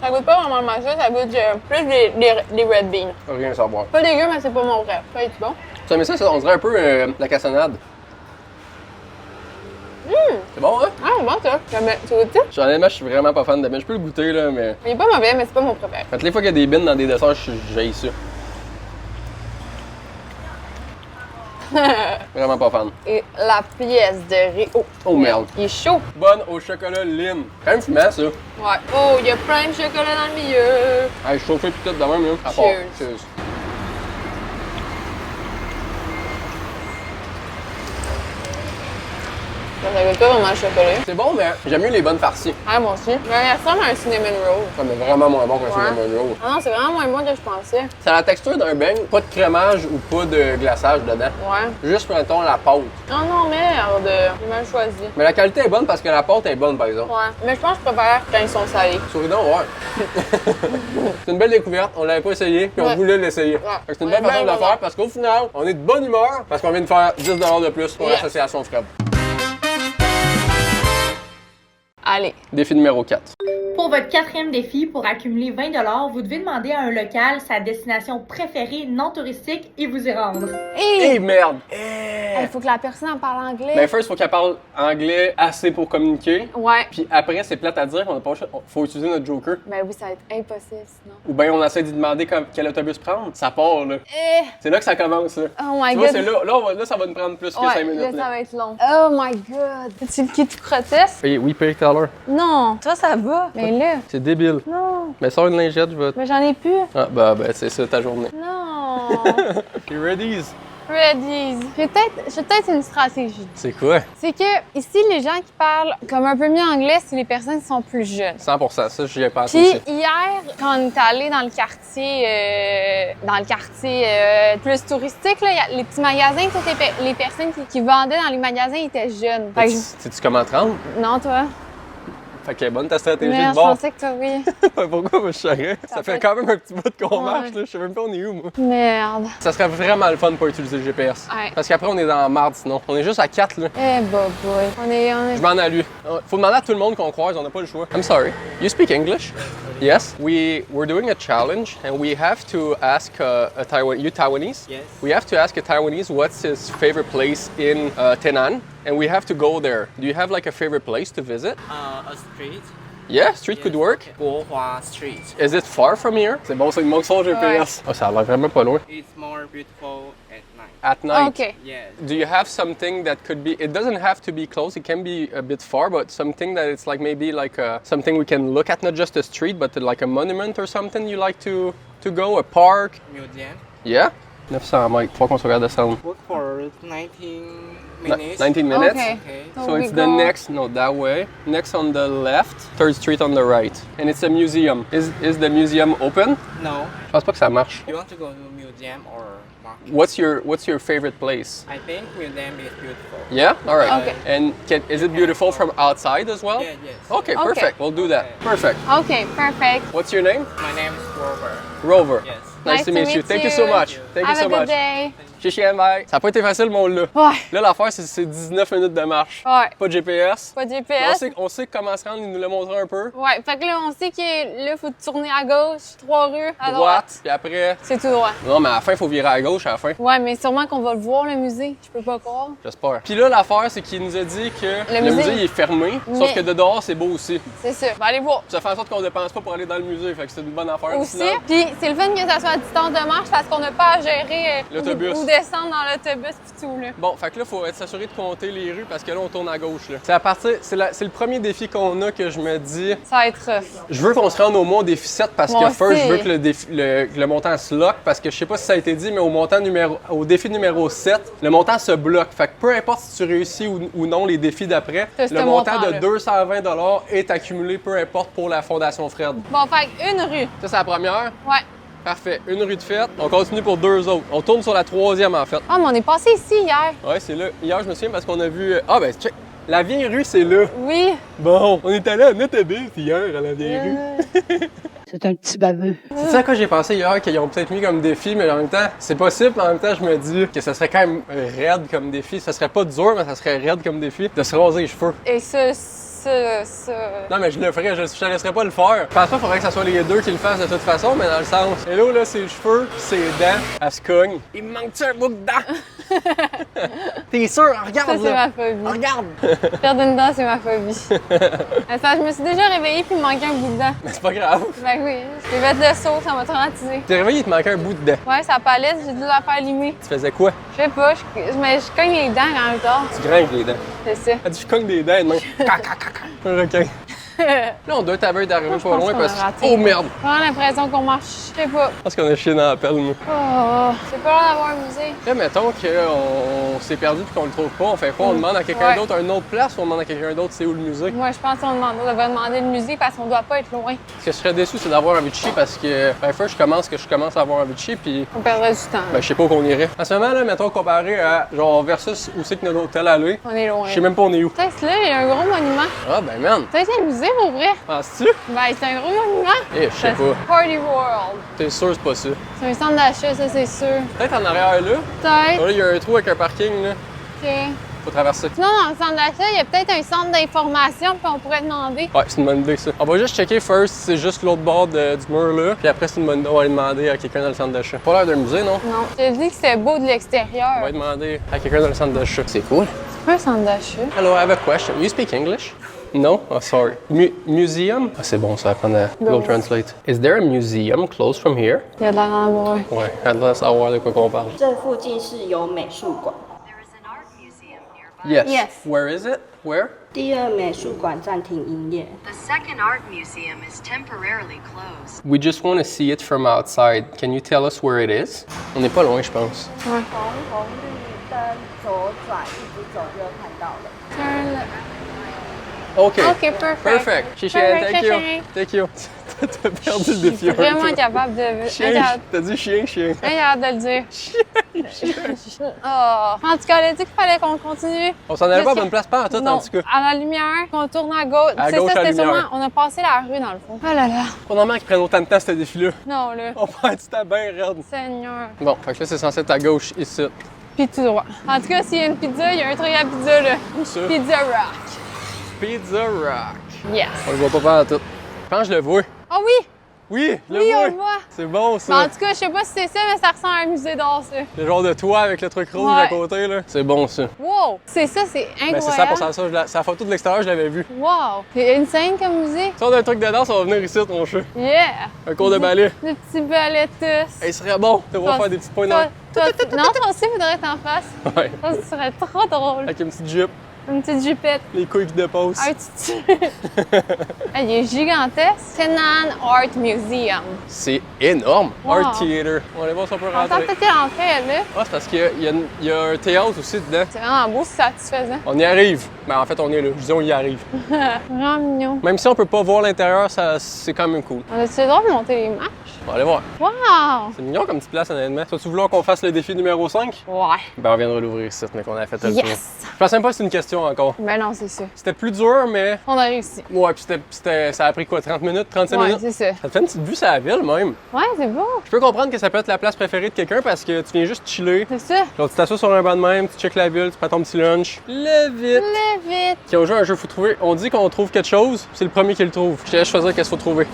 Speaker 3: Ça goûte pas vraiment le matcha, ça goûte plus des red beans.
Speaker 2: Rien à savoir.
Speaker 3: Pas dégueu, mais c'est pas mon vrai. Ça est bon?
Speaker 2: Tu aimais ça, on dirait un peu la cassonade. C'est bon, hein?
Speaker 3: Ah, bon, ça. Tu goûtes ça?
Speaker 2: Honnêtement, je suis vraiment pas fan de bins. Je peux le goûter, là, mais...
Speaker 3: Il est pas mauvais, mais c'est pas mon préféré.
Speaker 2: Toutes les fois qu'il y a des bins dans des desserts, j'haïs ça. Vraiment pas fan.
Speaker 3: Et la pièce de riz. Oh,
Speaker 2: Oh merde.
Speaker 3: il est chaud.
Speaker 2: Bonne au chocolat Lynn. Quand même fumant, ça.
Speaker 3: Ouais. Oh, il y a plein de chocolat dans le milieu.
Speaker 2: Hey, je chauffais tout de même, là. À part.
Speaker 3: Cheers.
Speaker 2: Cheers.
Speaker 3: Ça goûte pas vraiment le chocolat.
Speaker 2: C'est bon, mais j'aime mieux les bonnes farcies.
Speaker 3: Ah, moi aussi. Mais il ressemble à un cinnamon roll.
Speaker 2: Ça mais vraiment moins bon qu'un
Speaker 3: Ouais.
Speaker 2: cinnamon roll.
Speaker 3: Ah non, c'est vraiment moins bon que je pensais.
Speaker 2: Ça a la texture d'un beigne, pas de crémage ou pas de glaçage dedans.
Speaker 3: Ouais.
Speaker 2: Juste, mettons, la pâte.
Speaker 3: Oh non, merde. J'ai mal choisi.
Speaker 2: Mais la qualité est bonne parce que la pâte est bonne, par exemple.
Speaker 3: Ouais. Mais je pense que je préfère quand ils sont salés.
Speaker 2: Souris-donc, ouais. C'est une belle découverte. On l'avait pas essayé, puis on
Speaker 3: Ouais.
Speaker 2: voulait l'essayer. Fait que C'est une belle
Speaker 3: Ouais,
Speaker 2: façon de
Speaker 3: ben,
Speaker 2: le faire parce qu'au final, on est de bonne humeur parce qu'on vient de faire 10 $ de plus pour
Speaker 3: Yes.
Speaker 2: l'association Fred.
Speaker 3: Allez.
Speaker 2: Défi numéro 4.
Speaker 4: Pour votre 4e défi, pour accumuler 20 $, vous devez demander à un local sa destination préférée non touristique et vous y rendre.
Speaker 2: Hey, merde!
Speaker 3: Il faut que la personne en parle anglais.
Speaker 2: Ben, first, faut qu'elle parle anglais assez pour communiquer.
Speaker 3: Ouais.
Speaker 2: Puis après, c'est plate à dire qu'on a pas le choix. Faut utiliser notre joker.
Speaker 3: Ben oui, ça va être impossible sinon.
Speaker 2: Ou bien on essaie d'y demander quel autobus prendre. Ça part, là. C'est là que ça commence, là.
Speaker 3: Oh my
Speaker 2: Tu vois,
Speaker 3: god.
Speaker 2: c'est là, là, ça va nous prendre plus que 5
Speaker 3: Ouais,
Speaker 2: minutes.
Speaker 3: là, ça va être long. Oh my god. C'est-tu le kit tout grotesque?
Speaker 2: Oui, pay tout à l'heure.
Speaker 3: Non. Toi, ça va. Mais là.
Speaker 2: C'est débile.
Speaker 3: Non.
Speaker 2: Mais sors une lingette, je vais.
Speaker 3: Mais j'en ai plus.
Speaker 2: Ah, ben, c'est ça ta journée.
Speaker 3: Non.
Speaker 2: T'es ready?
Speaker 3: Ready. J'ai peut-être une stratégie.
Speaker 2: C'est quoi?
Speaker 3: C'est que ici, les gens qui parlent comme un peu mieux anglais, c'est les personnes qui sont plus jeunes.
Speaker 2: 100%, ça, j'y ai pensé
Speaker 3: Puis
Speaker 2: aussi.
Speaker 3: hier, quand on est allé dans le quartier plus touristique, là, y a les petits magasins, toutes les personnes qui vendaient dans les magasins étaient jeunes. Fait que
Speaker 2: Sais-tu comment te rendre?
Speaker 3: non, toi.
Speaker 2: Fait qu'elle est bonne ta stratégie
Speaker 3: Mais
Speaker 2: de
Speaker 3: je
Speaker 2: bord.
Speaker 3: pensais que toi, oui.
Speaker 2: Pourquoi moi je saurais? Ça fait quand même un petit bout qu'on
Speaker 3: Ouais.
Speaker 2: marche, là. Je sais même pas on est où, moi.
Speaker 3: Merde.
Speaker 2: Ça serait vraiment le fun de pas utiliser le GPS.
Speaker 3: Ouais.
Speaker 2: Parce qu'après, on est dans la marde sinon. On est juste à 4, là.
Speaker 3: Eh, boy. On est...
Speaker 2: Je m'en ai lu. Faut demander à tout le monde qu'on croise, on n'a pas le choix. I'm sorry. You speak English? Yes. We're doing a challenge and we have to ask a Taiwanese?
Speaker 7: Yes.
Speaker 2: We have to ask a Taiwanese what's his favorite place in Tainan and we have to go there. Do you have like a favorite place to visit?
Speaker 7: A street.
Speaker 2: Yeah, street could work.
Speaker 7: Guohua Street.
Speaker 2: Is it far from here? C'est bon, ça il manque son GPS. Oh, ça a l'air vraiment pas loin.
Speaker 7: It's more beautiful at night.
Speaker 2: At night.
Speaker 3: OK.
Speaker 7: Yes.
Speaker 2: Do you have something that could be, it doesn't have to be close, it can be a bit far, but something that it's like maybe like something we can look at, not just a street, but like a monument or something you like to go, a park?
Speaker 7: Museum.
Speaker 2: Yeah? 900 mètres, faut qu'on se regarde descendre.
Speaker 7: Work for 19 minutes.
Speaker 2: 19 minutes?
Speaker 3: Okay.
Speaker 7: Okay.
Speaker 2: So
Speaker 3: we
Speaker 2: it's the
Speaker 3: go-
Speaker 2: next, no, that way. Next on the left, 3rd Street on the right. And it's a museum. Is the museum open?
Speaker 7: No.
Speaker 2: Je pense pas que ça marche.
Speaker 7: You want to go to museum or market?
Speaker 2: What's your favorite place?
Speaker 7: I think museum is beautiful.
Speaker 2: Yeah? All right.
Speaker 3: Okay.
Speaker 2: And is it beautiful from outside as well?
Speaker 7: Yeah, yes.
Speaker 2: Okay, perfect. We'll do that.
Speaker 7: Okay.
Speaker 2: Perfect.
Speaker 3: OK, perfect.
Speaker 2: What's your name?
Speaker 7: My name is Robert.
Speaker 2: Rover.
Speaker 7: Yes.
Speaker 2: Nice to meet you. Thank you so much.
Speaker 7: Thank you.
Speaker 2: Thank you
Speaker 3: Have
Speaker 2: so
Speaker 3: a good
Speaker 2: much.
Speaker 3: day.
Speaker 2: Chichi, bye. Ça n'a pas été facile, mon là.
Speaker 3: Ouais.
Speaker 2: Là, l'affaire, c'est 19 minutes de marche.
Speaker 3: Ouais.
Speaker 2: Pas de GPS.
Speaker 3: Pas de
Speaker 2: On
Speaker 3: GPS.
Speaker 2: sait, on sait comment se rendre, il nous l'a montré un peu.
Speaker 3: Ouais, fait que là, on sait que là, faut tourner à gauche, 3 rues, à
Speaker 2: Droite,
Speaker 3: droite.
Speaker 2: puis après.
Speaker 3: C'est tout droit.
Speaker 2: Non, mais à la fin, il faut virer à gauche à la fin.
Speaker 3: Ouais, mais sûrement qu'on va le voir, le musée. Je peux pas croire.
Speaker 2: J'espère. Puis là, l'affaire, c'est qu'il nous a dit que
Speaker 3: Le
Speaker 2: le
Speaker 3: musée,
Speaker 2: musée il est fermé, sauf
Speaker 3: mais-
Speaker 2: que de dehors, c'est beau aussi.
Speaker 3: C'est ça. On va aller voir.
Speaker 2: Ça fait en sorte qu'on dépense pas pour aller dans le musée, fait que c'est une bonne affaire.
Speaker 3: Aussi,
Speaker 2: Sinon,
Speaker 3: puis c'est le fun que ça soit à distance de marche parce qu'on n'a pas à gérer
Speaker 2: L'autobus.
Speaker 3: ou descendre dans l'autobus pis tout, là.
Speaker 2: bon, fait que là, faut être s'assurer de compter les rues parce que là, on tourne à gauche. Là. C'est à partir, c'est le premier défi qu'on a que je me dis,
Speaker 3: Ça va être rough.
Speaker 2: je veux qu'on se rende au moins au défi 7 parce
Speaker 3: Moi
Speaker 2: que first,
Speaker 3: aussi.
Speaker 2: je veux que le montant se lock parce que je sais pas si ça a été dit, mais au défi numéro 7, le montant se bloque. Fait que peu importe si tu réussis ou non les défis d'après,
Speaker 3: C'est ce
Speaker 2: le montant de
Speaker 3: montant-là.
Speaker 2: 220 est accumulé peu importe pour la Fondation Fred.
Speaker 3: Bon, fait que une rue.
Speaker 2: Ça, c'est la première.
Speaker 3: Ouais.
Speaker 2: Parfait. Une rue de fête. On continue pour 2 autres. On tourne sur la 3e, en fait.
Speaker 3: Ah, mais on est passé ici hier.
Speaker 2: Ouais, c'est là. Hier, je me souviens parce qu'on a vu... Ah, ben, check. La vieille rue, c'est là.
Speaker 3: Oui.
Speaker 2: Bon, on est allé à Notre-Bille hier, à la vieille rue.
Speaker 5: C'est un petit baveux.
Speaker 2: C'est ça à quoi j'ai pensé hier, qu'ils ont peut-être mis comme défi, mais en même temps, c'est possible. En même temps, je me dis que ça serait quand même raide comme défi. Ça serait pas dur, mais ça serait raide comme défi de se raser les cheveux.
Speaker 3: Et ça.
Speaker 2: Non, mais je le ferais, je te laisserais pas le faire. Je pense pas qu'il faudrait que ce soit les deux qui le fassent de toute façon, mais dans le sens. Hello, là, ses cheveux, pis ses dents, elle se cogne. Il me manque-tu un bout de dent? T'es sûr? Regarde,
Speaker 3: Ça, c'est
Speaker 2: là.
Speaker 3: ma phobie.
Speaker 2: Regarde!
Speaker 3: Perdre une dent, c'est ma phobie. Attends, je me suis déjà réveillée puis il me manquait un bout de dent.
Speaker 2: Mais c'est pas grave.
Speaker 3: Ben oui, je vais mettre le saut, ça m'a traumatisé.
Speaker 2: T'es réveillé, il te manquait un bout de dent.
Speaker 3: Ouais, sa palette, j'ai dû la faire limer.
Speaker 2: Tu faisais quoi?
Speaker 3: Je sais pas, mais je cogne les dents quand je dors.
Speaker 2: Tu grimpes les dents.
Speaker 3: C'est ça.
Speaker 2: Elle dit, je cogne des dents, non? Un requin. Là, on doit être à veille d'arriver
Speaker 3: je
Speaker 2: pas
Speaker 3: pense
Speaker 2: loin
Speaker 3: qu'on
Speaker 2: parce
Speaker 3: a
Speaker 2: que.
Speaker 3: raté.
Speaker 2: Oh merde!
Speaker 3: J'ai vraiment l'impression qu'on marche, je sais pas.
Speaker 2: Je pense qu'on a chié dans la pelle, nous.
Speaker 3: Oh, j'ai peur d'avoir un musée.
Speaker 2: Là, mettons qu'on s'est perdu et qu'on le trouve pas, on fait quoi? On demande à quelqu'un
Speaker 3: Ouais.
Speaker 2: d'autre une autre place ou on demande à quelqu'un d'autre c'est où le musée?
Speaker 3: Moi, je pense qu'on devrait demander le musée parce qu'on doit pas être loin.
Speaker 2: Ce que je serais déçu, c'est d'avoir envie de chier parce que, ben, first, je commence à avoir envie de chier, puis
Speaker 3: On perdrait du temps.
Speaker 2: ben, je sais pas où qu'on irait. En ce moment, là, mettons, comparé à, genre, versus où c'est que notre hôtel allait,
Speaker 3: On est loin.
Speaker 2: je sais même pas on est où.
Speaker 3: Peut-être là, il y a un gros monument.
Speaker 2: Ah, ben, man,
Speaker 3: Peut-être un musée pour vrai.
Speaker 2: penses-tu?
Speaker 3: Ben, c'est un gros monument.
Speaker 2: Eh, je sais pas.
Speaker 3: Party World.
Speaker 2: T'es sûr, c'est pas ça.
Speaker 3: C'est un centre d'achat, ça, c'est sûr.
Speaker 2: Peut-être en arrière, là.
Speaker 3: Peut-être.
Speaker 2: Là, il y a un trou avec un parking, là.
Speaker 3: OK.
Speaker 2: Faut traverser.
Speaker 3: Sinon, dans le centre d'achat, il y a peut-être un centre d'information, puis on pourrait demander.
Speaker 2: Ouais, c'est une bonne idée, ça. On va juste checker first si c'est juste l'autre bord du mur, là. Puis après, c'est une bonne idée, on va aller demander à quelqu'un dans le centre d'achat. Pas l'air d'un musée, non?
Speaker 3: Non. Je te dis que c'est beau de l'extérieur.
Speaker 2: On va aller demander à quelqu'un dans le centre d'achat. C'est cool.
Speaker 3: C'est pas un centre d'achat.
Speaker 2: Hello, I have a question. You speak English? No? Oh, sorry. Museum? Ah, c'est bon, ça va prendre à Google Translate. Is there a museum close from here?
Speaker 3: Il y a de l'air d'en avoir un.
Speaker 2: Ouais, elle doit savoir de quoi qu'on parle.
Speaker 8: 这附近是有美术馆，
Speaker 2: Yes.
Speaker 3: Yes.
Speaker 2: Where is it? Where?
Speaker 8: 第二美术馆暂停营业。
Speaker 9: The second art museum is temporarily closed.
Speaker 2: We just want to see it from outside. Can you tell us where it is? On n'est pas loin, je pense.
Speaker 8: 从红绿灯左转，一直走就看到了。
Speaker 3: Turn left.
Speaker 2: OK.
Speaker 3: OK, perfect.
Speaker 2: Perfect. Chichi,
Speaker 3: Perfect,
Speaker 2: thank you.
Speaker 3: chichi.
Speaker 2: Thank you. T'as perdu le
Speaker 3: Je
Speaker 2: défi
Speaker 3: suis
Speaker 2: un peu.
Speaker 3: vraiment incapable de...
Speaker 2: Chien. T'as dit chien, chien.
Speaker 3: Incapable de le dire. Oh. En tout cas, elle a dit qu'il fallait qu'on continue.
Speaker 2: On s'en allait pas à
Speaker 3: Jusqu'à-
Speaker 2: bonne place, pas en tout,
Speaker 3: Non,
Speaker 2: en tout cas.
Speaker 3: à la lumière, qu'on tourne à gauche.
Speaker 2: À
Speaker 3: C'est
Speaker 2: gauche,
Speaker 3: ça,
Speaker 2: à la
Speaker 3: c'était
Speaker 2: lumière.
Speaker 3: sûrement... On a passé la rue, dans le fond. Oh là là.
Speaker 2: Pas normal qu'ils prennent autant de temps, ce défi-là.
Speaker 3: Non, là.
Speaker 2: On prend du temps bien raide.
Speaker 3: Seigneur.
Speaker 2: Bon, fait que là, c'est censé être à gauche, ici.
Speaker 3: Puis tout droit. En tout cas, s'il y a une pizza, il y a un truc à pizza, là.
Speaker 2: Où ça?
Speaker 3: Pizza Rock.
Speaker 2: Pizza Rock.
Speaker 3: Yes.
Speaker 2: On le voit pas faire à tout. Je pense que je le vois.
Speaker 3: Ah oui!
Speaker 2: Oui, je
Speaker 3: Oui,
Speaker 2: le
Speaker 3: on
Speaker 2: vois.
Speaker 3: le voit.
Speaker 2: C'est bon,
Speaker 3: Mais
Speaker 2: ça.
Speaker 3: en tout cas, je sais pas si c'est ça, mais ça ressemble à un musée d'art, ça.
Speaker 2: Le genre de toit avec le truc rouge
Speaker 3: Ouais.
Speaker 2: à côté, là. C'est bon, ça.
Speaker 3: Wow! C'est ça, c'est
Speaker 2: Ben, c'est
Speaker 3: incroyable.
Speaker 2: 100% ça. C'est la photo de l'extérieur, je l'avais vu.
Speaker 3: Wow! C'est insane comme musée.
Speaker 2: Si on a un truc dedans, ça va venir ici, mon chat.
Speaker 3: Yeah!
Speaker 2: Un cours de ballet.
Speaker 3: Des petits balais tous.
Speaker 2: Hey, il serait bon de voir
Speaker 3: Toi-
Speaker 2: faire des petits points
Speaker 3: toi-
Speaker 2: dans
Speaker 3: Non, toi aussi, faudrait être en face.
Speaker 2: Ouais.
Speaker 3: Ça, ce serait trop drôle.
Speaker 2: Avec une petite jupe,
Speaker 3: Une petite jupette.
Speaker 2: les couilles qui dépassent.
Speaker 3: Un petit... Hey, il est gigantesque. Tenan Art Museum.
Speaker 2: C'est énorme.
Speaker 3: Wow.
Speaker 2: Art Theater. On va aller voir si on peut
Speaker 3: On
Speaker 2: rentrer.
Speaker 3: peut-être l'entrée, là.
Speaker 2: Ah, c'est parce qu'il y a un théâtre aussi dedans.
Speaker 3: C'est vraiment beau, c'est satisfaisant.
Speaker 2: On y arrive. Ben en fait, on est là. Je dis, on y arrive.
Speaker 3: Vraiment mignon.
Speaker 2: Même si on peut pas voir l'intérieur, c'est quand même cool.
Speaker 3: On a-tu le droit de monter les marches?
Speaker 2: On va aller voir.
Speaker 3: Wow!
Speaker 2: C'est mignon comme petite place, honnêtement. Vas-tu vouloir qu'on fasse le défi numéro 5?
Speaker 3: Ouais.
Speaker 2: Ben, on viendra l'ouvrir ici, mais qu'on a fait le tour.
Speaker 3: Yes!
Speaker 2: Je pense même pas que c'est une question encore.
Speaker 3: Ben non, c'est ça.
Speaker 2: C'était plus dur, mais.
Speaker 3: On a réussi.
Speaker 2: Ouais, puis ça a pris quoi, 30 minutes, 35
Speaker 3: Ouais,
Speaker 2: minutes?
Speaker 3: c'est ça.
Speaker 2: Ça te fait une petite vue sur la ville, même.
Speaker 3: Ouais, c'est beau.
Speaker 2: Je peux comprendre que ça peut être la place préférée de quelqu'un parce que tu viens juste chiller.
Speaker 3: C'est ça.
Speaker 2: Genre, tu t'assois sur un banc de même, tu checkes la ville, tu prends ton petit lunch. Le vite!
Speaker 3: Le vite.
Speaker 2: Qui ont joué à un jeu, faut trouver. On dit qu'on trouve quelque chose, c'est le premier qui le trouve. Je te laisse choisir qu'est-ce qu'il faut trouver.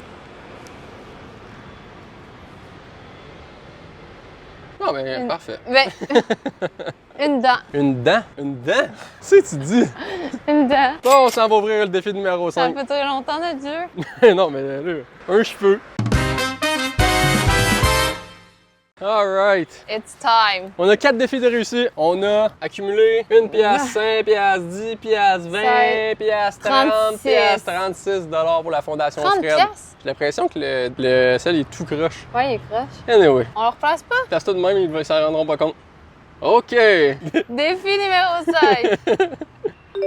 Speaker 2: Ah, ben, parfait.
Speaker 3: Ben, une dent.
Speaker 2: Une dent? Une dent? Tu sais, tu dis.
Speaker 3: Une dent.
Speaker 2: Bon, on s'en va ouvrir le défi numéro
Speaker 3: Ça
Speaker 2: 5.
Speaker 3: fait très longtemps de Dieu.
Speaker 2: Non, mais là, un cheveu. Alright.
Speaker 3: It's time.
Speaker 2: On a 4 défis de réussite. On a accumulé 1 pièce, 5 pièces, 10 pièces, 20 pièces, 30 pièces, 36 $ pour la Fondation
Speaker 3: 30
Speaker 2: Fred.
Speaker 3: pièces?
Speaker 2: J'ai l'impression que le sel est tout croche.
Speaker 3: Ouais, il est proche.
Speaker 2: Anyway,
Speaker 3: On le replace pas?
Speaker 2: place tout de même, ils s'en rendront pas compte. OK.
Speaker 3: Défi numéro 5.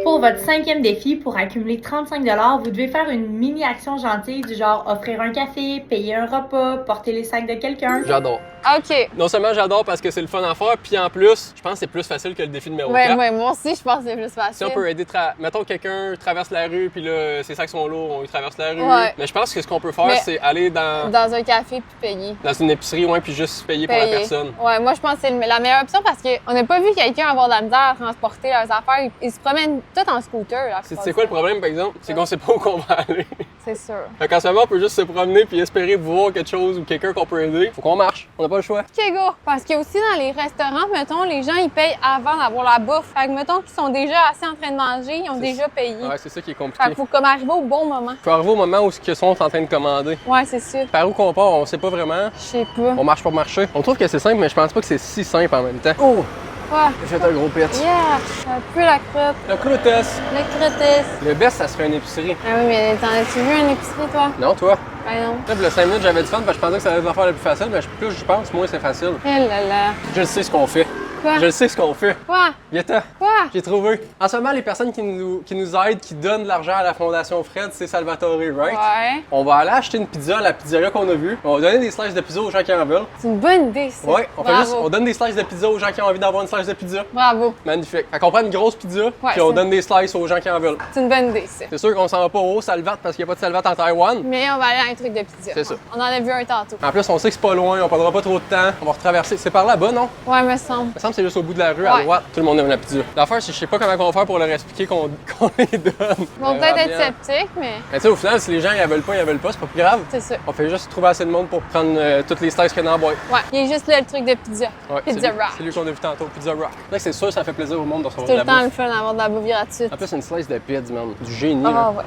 Speaker 4: Pour votre 5e défi, pour accumuler 35 $, vous devez faire une mini-action gentille du genre offrir un café, payer un repas, porter les sacs de quelqu'un.
Speaker 2: J'adore.
Speaker 3: OK.
Speaker 2: Non seulement j'adore parce que c'est le fun à faire, puis en plus, je pense que c'est plus facile que le défi numéro 4.
Speaker 3: Ouais, moi aussi, je pense que c'est plus facile.
Speaker 2: Si on peut aider, mettons quelqu'un traverse la rue, puis là, ses sacs sont lourds, on lui traverse la rue.
Speaker 3: Ouais.
Speaker 2: Mais je pense que ce qu'on peut faire, c'est aller dans
Speaker 3: un café puis payer.
Speaker 2: Dans une épicerie, ouais, puis juste payer pour la personne.
Speaker 3: Ouais, moi, je pense que c'est la meilleure option parce qu'on n'a pas vu quelqu'un avoir de la misère à transporter leurs affaires. Ils se promènent tout en scooter. Là,
Speaker 2: C'est quoi le problème, par exemple? C'est qu'on sait pas où qu'on va aller.
Speaker 3: C'est sûr.
Speaker 2: Fait qu'en ce moment, on peut juste se promener puis espérer voir quelque chose ou quelqu'un qu'on peut aider. Faut qu'on marche. On n'a pas le choix.
Speaker 3: OK, go! Parce que aussi dans les restaurants, mettons, les gens, ils payent avant d'avoir la bouffe. Fait que, mettons, qu'ils sont déjà assez en train de manger, ils ont déjà payé.
Speaker 2: Ouais, c'est ça qui est
Speaker 3: Fait
Speaker 2: compliqué.
Speaker 3: qu'il faut comme arriver au bon moment.
Speaker 2: Faut arriver au moment où ils sont en train de commander.
Speaker 3: Ouais, c'est sûr.
Speaker 2: Par où qu'on part, on sait pas vraiment.
Speaker 3: Je sais pas.
Speaker 2: On marche pour marcher. On trouve que c'est simple, mais je pense pas que c'est si simple en même temps. Oh!
Speaker 3: Quoi?
Speaker 2: J'ai fait un gros pet.
Speaker 3: Yeah! Ça pue la crotte.
Speaker 2: Le croûtesse.
Speaker 3: Le crottesse.
Speaker 2: Le best, ça serait une épicerie.
Speaker 3: Ah oui, mais t'en as-tu vu une épicerie, toi?
Speaker 2: Non, toi?
Speaker 3: Ben non.
Speaker 2: Là, pour le 5 minutes, j'avais du fun parce que je pensais que ça allait être l'affaire la plus facile, mais plus j'y pense, moins c'est facile.
Speaker 3: Eh là là.
Speaker 2: Je sais ce qu'on fait.
Speaker 3: Quoi?
Speaker 2: Je sais ce qu'on fait.
Speaker 3: Quoi?
Speaker 2: Viens-t'en.
Speaker 3: Quoi?
Speaker 2: J'ai trouvé. En ce moment, les personnes qui nous aident, qui donnent de l'argent à la Fondation Fred, c'est Salvatore, right?
Speaker 3: Ouais.
Speaker 2: On va aller acheter une pizza à la pizzeria qu'on a vue. On va donner des slices de pizza aux gens qui en veulent.
Speaker 3: C'est une bonne idée, ça.
Speaker 2: Ouais,
Speaker 3: Bravo.
Speaker 2: on donne des slices de pizza aux gens qui ont envie d'avoir une slice de pizza.
Speaker 3: Bravo.
Speaker 2: Magnifique. Fait qu'on prend une grosse pizza, puis on donne des slices aux gens qui en veulent.
Speaker 3: C'est une bonne idée, ça.
Speaker 2: C'est sûr qu'on s'en va pas au Salvat parce qu'il n'y a pas de Salvat en Taïwan.
Speaker 3: Mais on va aller à un truc de pizza.
Speaker 2: C'est ça.
Speaker 3: On en a vu un tantôt.
Speaker 2: En plus, on sait que c'est pas loin, on prendra pas trop de temps. On va retraverser. C'est par là-bas, non?
Speaker 3: Ouais, me semble.
Speaker 2: Il me semble que c'est juste au bout de la rue, à droite. Tout le monde aime la pizza. L'affaire, c'est que je sais pas comment on va faire pour leur expliquer qu'on les donne.
Speaker 3: Ils vont peut-être être sceptiques, mais
Speaker 2: Mais tu sais, au final, si les gens ils veulent pas, c'est pas plus grave.
Speaker 3: c'est ça.
Speaker 2: On fait juste trouver assez de monde pour prendre toutes les slices qu'il y a dans la boîte.
Speaker 3: Ouais, il y a juste là le truc de pizza.
Speaker 2: Ouais,
Speaker 3: Pizza
Speaker 2: c'est lui-
Speaker 3: Rock.
Speaker 2: C'est lui qu'on a vu tantôt, Pizza Rock. Là, c'est sûr, ça fait plaisir au monde de recevoir
Speaker 3: C'est
Speaker 2: de
Speaker 3: tout
Speaker 2: la
Speaker 3: le temps
Speaker 2: bouffe.
Speaker 3: le fun d'avoir de la bouffe gratuite.
Speaker 2: En plus, une slice de pizza, man. Du génie,
Speaker 3: Ah
Speaker 2: là.
Speaker 3: ouais.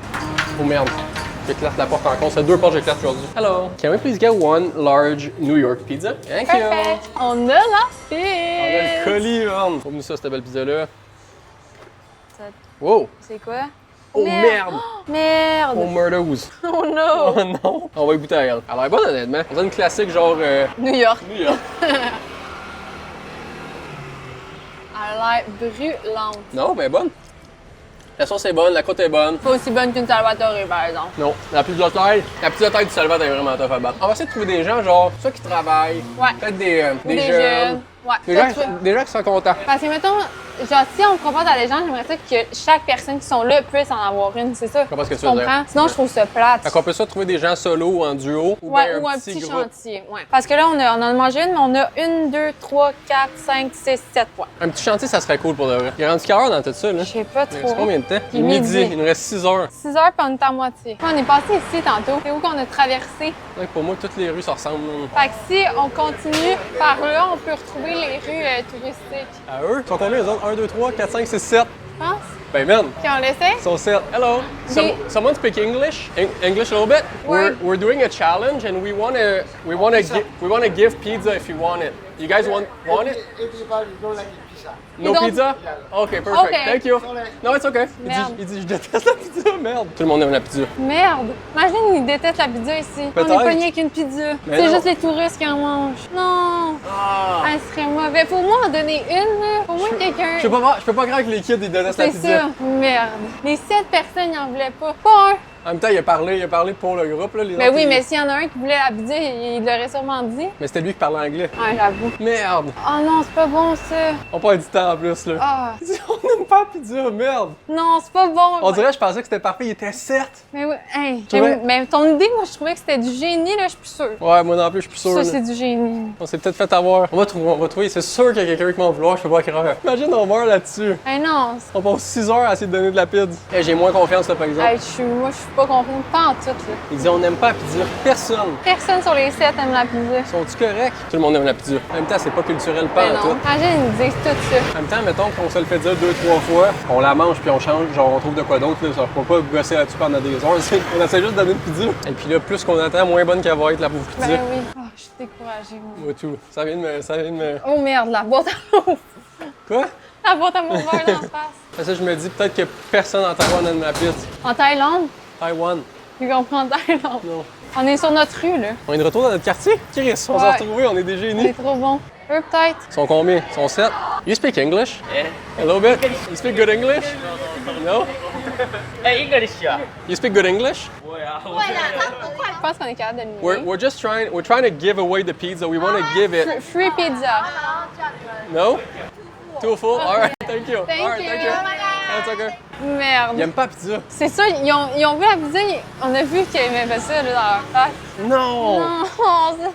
Speaker 2: Oh merde. J'éclate la porte encore. C'est 2 portes j'éclate aujourd'hui. Hello. Can we please get one large New York pizza? Thank you.
Speaker 3: Perfect. On a la
Speaker 2: On a le
Speaker 3: pizza.
Speaker 2: colis, man. Trouve-nous ça, cette belle pizza-là.
Speaker 3: Ça-
Speaker 2: Wow.
Speaker 3: C'est quoi?
Speaker 2: Oh merde.
Speaker 3: Merde.
Speaker 2: Oh murdeuse.
Speaker 3: Oh no.
Speaker 2: Oh non. On va y goûter à elle. Elle a l'air bonne, honnêtement. On dirait une classique genre
Speaker 3: New York.
Speaker 2: New York.
Speaker 3: Elle a l'air brûlante.
Speaker 2: Non, mais bonne. La sauce est bonne, la croûte est bonne.
Speaker 3: Pas aussi bonne qu'une Salvatore, par exemple.
Speaker 2: Non, la pizza taille du Salvat est vraiment tough à battre. On va essayer de trouver des gens, genre, ceux qui travaillent.
Speaker 3: Ouais.
Speaker 2: Peut-être des
Speaker 3: Ou des
Speaker 2: jeunes.
Speaker 3: jeunes. Ouais.
Speaker 2: Des gens qui sont contents.
Speaker 3: Parce que, mettons, genre, si on propose à des gens, j'aimerais ça que chaque personne qui sont là puisse en avoir une, c'est ça?
Speaker 2: Je comprends ce que tu
Speaker 3: Tu
Speaker 2: veux dire.
Speaker 3: comprends? Sinon, je trouve ça plate.
Speaker 2: Fait qu'on peut soit trouver des gens solo ou en duo, ou
Speaker 3: Ouais,
Speaker 2: bien
Speaker 3: ou un petit
Speaker 2: groupe.
Speaker 3: chantier. Ouais. Parce que là, on en a mangé une, mais on a 1, 2, 3, 4, 5, 6, 7 points.
Speaker 2: Un petit chantier, ça serait cool pour de vrai. Il est rendu quelle heure dans tout ça, là?
Speaker 3: Je sais pas
Speaker 2: Il
Speaker 3: trop.
Speaker 2: reste combien de temps?
Speaker 3: Il est midi.
Speaker 2: Il nous reste 6 heures.
Speaker 3: 6 heures, puis on est à moitié. On est passé ici tantôt. C'est où qu'on a traversé?
Speaker 2: Ouais, pour moi, toutes les rues se ressemblent. là.
Speaker 3: Fait que si on continue par là, on peut retrouver les rues touristiques.
Speaker 2: À eux? Ils sont combien les autres? 1, 2, 3, 4, 5, 6, 7.
Speaker 3: Je pense.
Speaker 2: Ben, man!
Speaker 3: Puis on l'essaie?
Speaker 2: Ils sont 7. Hello! Someone speak English? English a little bit?
Speaker 3: Ouais.
Speaker 2: We're doing a challenge and we wanna give pizza if you want it. You guys want it?
Speaker 6: Everybody don't like pizza.
Speaker 2: No
Speaker 3: don't-
Speaker 2: pizza? Okay, perfect.
Speaker 3: Okay.
Speaker 2: Thank you. No, it's okay.
Speaker 3: Merde.
Speaker 2: Il dit je déteste la pizza, merde. Tout le monde aime la pizza.
Speaker 3: Merde! Imagine, ils détestent la pizza ici. On
Speaker 2: Peut-être.
Speaker 3: est pogné avec une pizza.
Speaker 2: Mais
Speaker 3: C'est
Speaker 2: non.
Speaker 3: juste les touristes qui en mangent. Non!
Speaker 2: Ah!
Speaker 3: Elle serait mauvais. Faut au moins en donner une, là. Au moins quelqu'un.
Speaker 2: Je peux pas croire que les kids ils détestent la
Speaker 3: C'est
Speaker 2: pizza.
Speaker 3: ça. là. Merde. Les 7 personnes, ils en voulaient pas. Pas un.
Speaker 2: En même temps, il a parlé pour le groupe, là. Les
Speaker 3: Ben
Speaker 2: autres,
Speaker 3: oui,
Speaker 2: ils-
Speaker 3: mais s'il y en a un qui voulait la pizza, il l'aurait sûrement dit.
Speaker 2: Mais c'était lui qui parlait anglais.
Speaker 3: Ouais, j'avoue.
Speaker 2: Merde!
Speaker 3: Oh non, c'est pas bon ça.
Speaker 2: On perd du temps en plus, là.
Speaker 3: Ah.
Speaker 2: On n'aime pas la pizza, merde!
Speaker 3: Non, c'est pas bon.
Speaker 2: On dirait, je pensais que c'était parfait, il était certes.
Speaker 3: Mais oui, hey,
Speaker 2: Ouais.
Speaker 3: mais ton idée, moi, je trouvais que c'était du génie, là, je suis plus sûre.
Speaker 2: Ouais, moi non plus, je suis plus sûr.
Speaker 3: Ça,
Speaker 2: là.
Speaker 3: c'est du génie.
Speaker 2: On s'est peut-être fait avoir. On va trouver. C'est sûr qu'il y a quelqu'un qui va en vouloir, je peux pas croire. Imagine, on meurt là-dessus.
Speaker 3: Hey, non.
Speaker 2: On passe 6 heures à essayer de donner de la pizza. Hey, j'ai moins confiance, là, par exemple.
Speaker 3: Hey, moi, je suis pas confiante, pas en tout, là.
Speaker 2: Il dit, on n'aime pas la pizza. Personne.
Speaker 3: Personne sur les 7 aime la pizza.
Speaker 2: Sont-tu corrects? Tout le monde aime la pizza. En même temps, c'est pas culturel, pas
Speaker 3: Ben
Speaker 2: en
Speaker 3: non.
Speaker 2: tout.
Speaker 3: Imagine, ils me disent tout ça.
Speaker 2: En même temps, mettons qu'on se le fait dire 2-3 fois, on la mange puis on change, genre on trouve de quoi d'autre, là. Ça faut pas gosser là-dessus pendant des heures. On essaie juste de donner une pizza. Et puis là, plus qu'on attend, moins bonne qu'elle va être la pauvre pizza.
Speaker 3: Ben oui. Oh, je suis découragée, moi.
Speaker 2: Moi tout. Ça vient de me.
Speaker 3: Oh merde, la boîte à mots.
Speaker 2: Quoi?
Speaker 3: La boîte à mots vert d'en face.
Speaker 2: Parce que je me dis peut-être que personne en Taïwan aime la pizza.
Speaker 3: En Thaïlande?
Speaker 2: Taïwan.
Speaker 3: Tu comprends Thaïlande?
Speaker 2: Non.
Speaker 3: On est sur notre rue, là.
Speaker 2: On est de retour dans notre quartier? Chris, on s'est
Speaker 3: Ouais.
Speaker 2: retrouvés, on est des
Speaker 3: On
Speaker 2: génies.
Speaker 3: est trop bons. Eux, peut-être.
Speaker 2: Ils sont combien? Ils sont 7. You speak English?
Speaker 7: Yeah.
Speaker 2: A little bit? You speak good English? No?
Speaker 7: English, yeah.
Speaker 2: You speak good English?
Speaker 3: Je pense qu'on est capable de
Speaker 2: We're trying to give away the pizza. We want to give it.
Speaker 3: Free pizza.
Speaker 2: No? Too full? Alright, thank you.
Speaker 3: Thank
Speaker 2: Alright,
Speaker 3: you.
Speaker 2: thank you. That's okay.
Speaker 3: Merde.
Speaker 2: Ils aiment pas la pizza.
Speaker 3: C'est ça, ils ont vu la pizza, on a vu qu'ils aimaient pas ça, là, dans leur face.
Speaker 2: Non!
Speaker 3: Non,